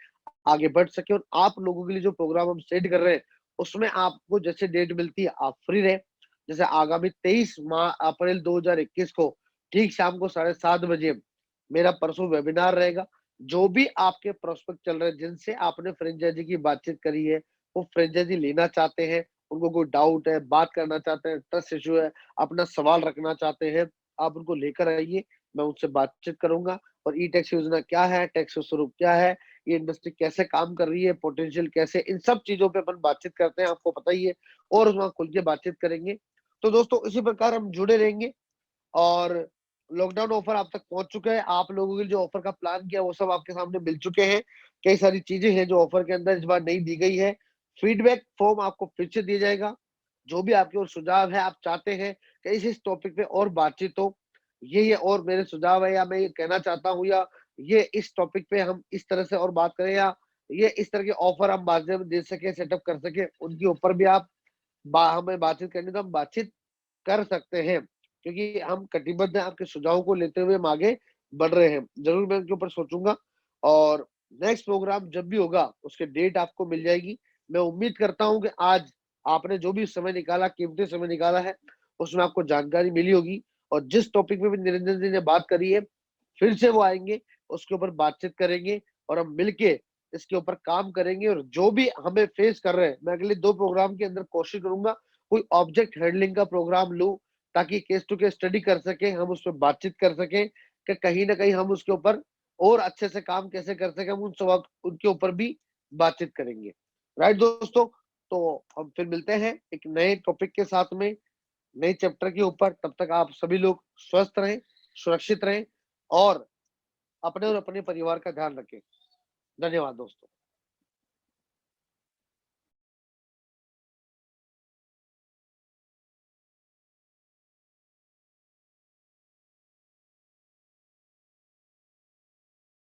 आगे बढ़ सके। और आप लोगों के लिए जो प्रोग्राम हम सेट कर रहे हैं उसमें आपको जैसे डेट मिलती है आप फ्री रहे। जैसे आगामी 23 अप्रैल 2021 को ठीक शाम को 7:30 बजे मेरा परसों वेबिनार रहेगा। जो भी आपके प्रोस्पेक्ट चल रहे हैं जिनसे आपने फ्रेंचाइजी की बातचीत करी है, वो फ्रेंचाइजी लेना चाहते हैं, उनको कोई डाउट है, बात करना चाहते हैं, ट्रस्ट इश्यू है, अपना सवाल रखना चाहते हैं, आप उनको लेकर आइए, मैं उनसे बातचीत करूंगा। और ई टैक्स योजना क्या है, टैक्स स्वरूप क्या है, ये इंडस्ट्री कैसे काम कर रही है, पोटेंशियल कैसे, इन सब चीजों पे अपन बातचीत करते हैं, आपको पता ही है, और वहाँ खुल के बातचीत करेंगे। तो दोस्तों इसी प्रकार हम जुड़े रहेंगे। और लॉकडाउन ऑफर आप तक पहुंच चुके हैं, आप लोगों के लिए जो ऑफर का प्लान किया वो सब आपके सामने मिल चुके हैं। कई सारी चीजें हैं जो ऑफर के अंदर इस बार नहीं दी गई है। फीडबैक फॉर्म आपको फिर से दिया जाएगा। जो भी आपके और सुझाव है, आप चाहते हैं कि इस टॉपिक पे और बातचीत हो, ये और मेरे सुझाव है, या मैं ये कहना चाहता हूँ, या ये इस टॉपिक पे हम इस तरह से और बात करें, या ये इस तरह के ऑफर हम बाद में दे सके, सेटअप कर सके, उनके ऊपर भी आप हमें बातचीत करनी, तो हम बातचीत कर सकते हैं। क्योंकि हम कटिबद्ध हैं, आपके सुझावों को लेते हुए हम आगे बढ़ रहे हैं। जरूर मैं उनके ऊपर सोचूंगा, और नेक्स्ट प्रोग्राम जब भी होगा उसके डेट आपको मिल जाएगी। मैं उम्मीद करता हूं कि आज आपने जो भी समय निकाला, कीमती समय निकाला है, उसमें आपको जानकारी मिली होगी। और जिस टॉपिक में भी निरंजन जी ने बात करी है, फिर से वो आएंगे, उसके ऊपर बातचीत करेंगे, और हम मिलके इसके ऊपर काम करेंगे। और जो भी हमें फेस कर रहे हैं, मैं अगले 2 प्रोग्राम के अंदर कोशिश करूंगा कोई ऑब्जेक्ट हैंडलिंग का प्रोग्राम लूं, ताकि केस टू केस स्टडी कर सके, हम उस पर बातचीत कर सके कि कहीं ना कहीं हम उसके ऊपर और अच्छे से काम कैसे कर सके, हम उन सब उनके ऊपर भी बातचीत करेंगे। राइट दोस्तों, तो हम फिर मिलते हैं एक नए टॉपिक के साथ में, नए चैप्टर के ऊपर। तब तक आप सभी लोग स्वस्थ रहें, सुरक्षित रहें, और अपने और अपने परिवार का ध्यान रखें। धन्यवाद दोस्तों।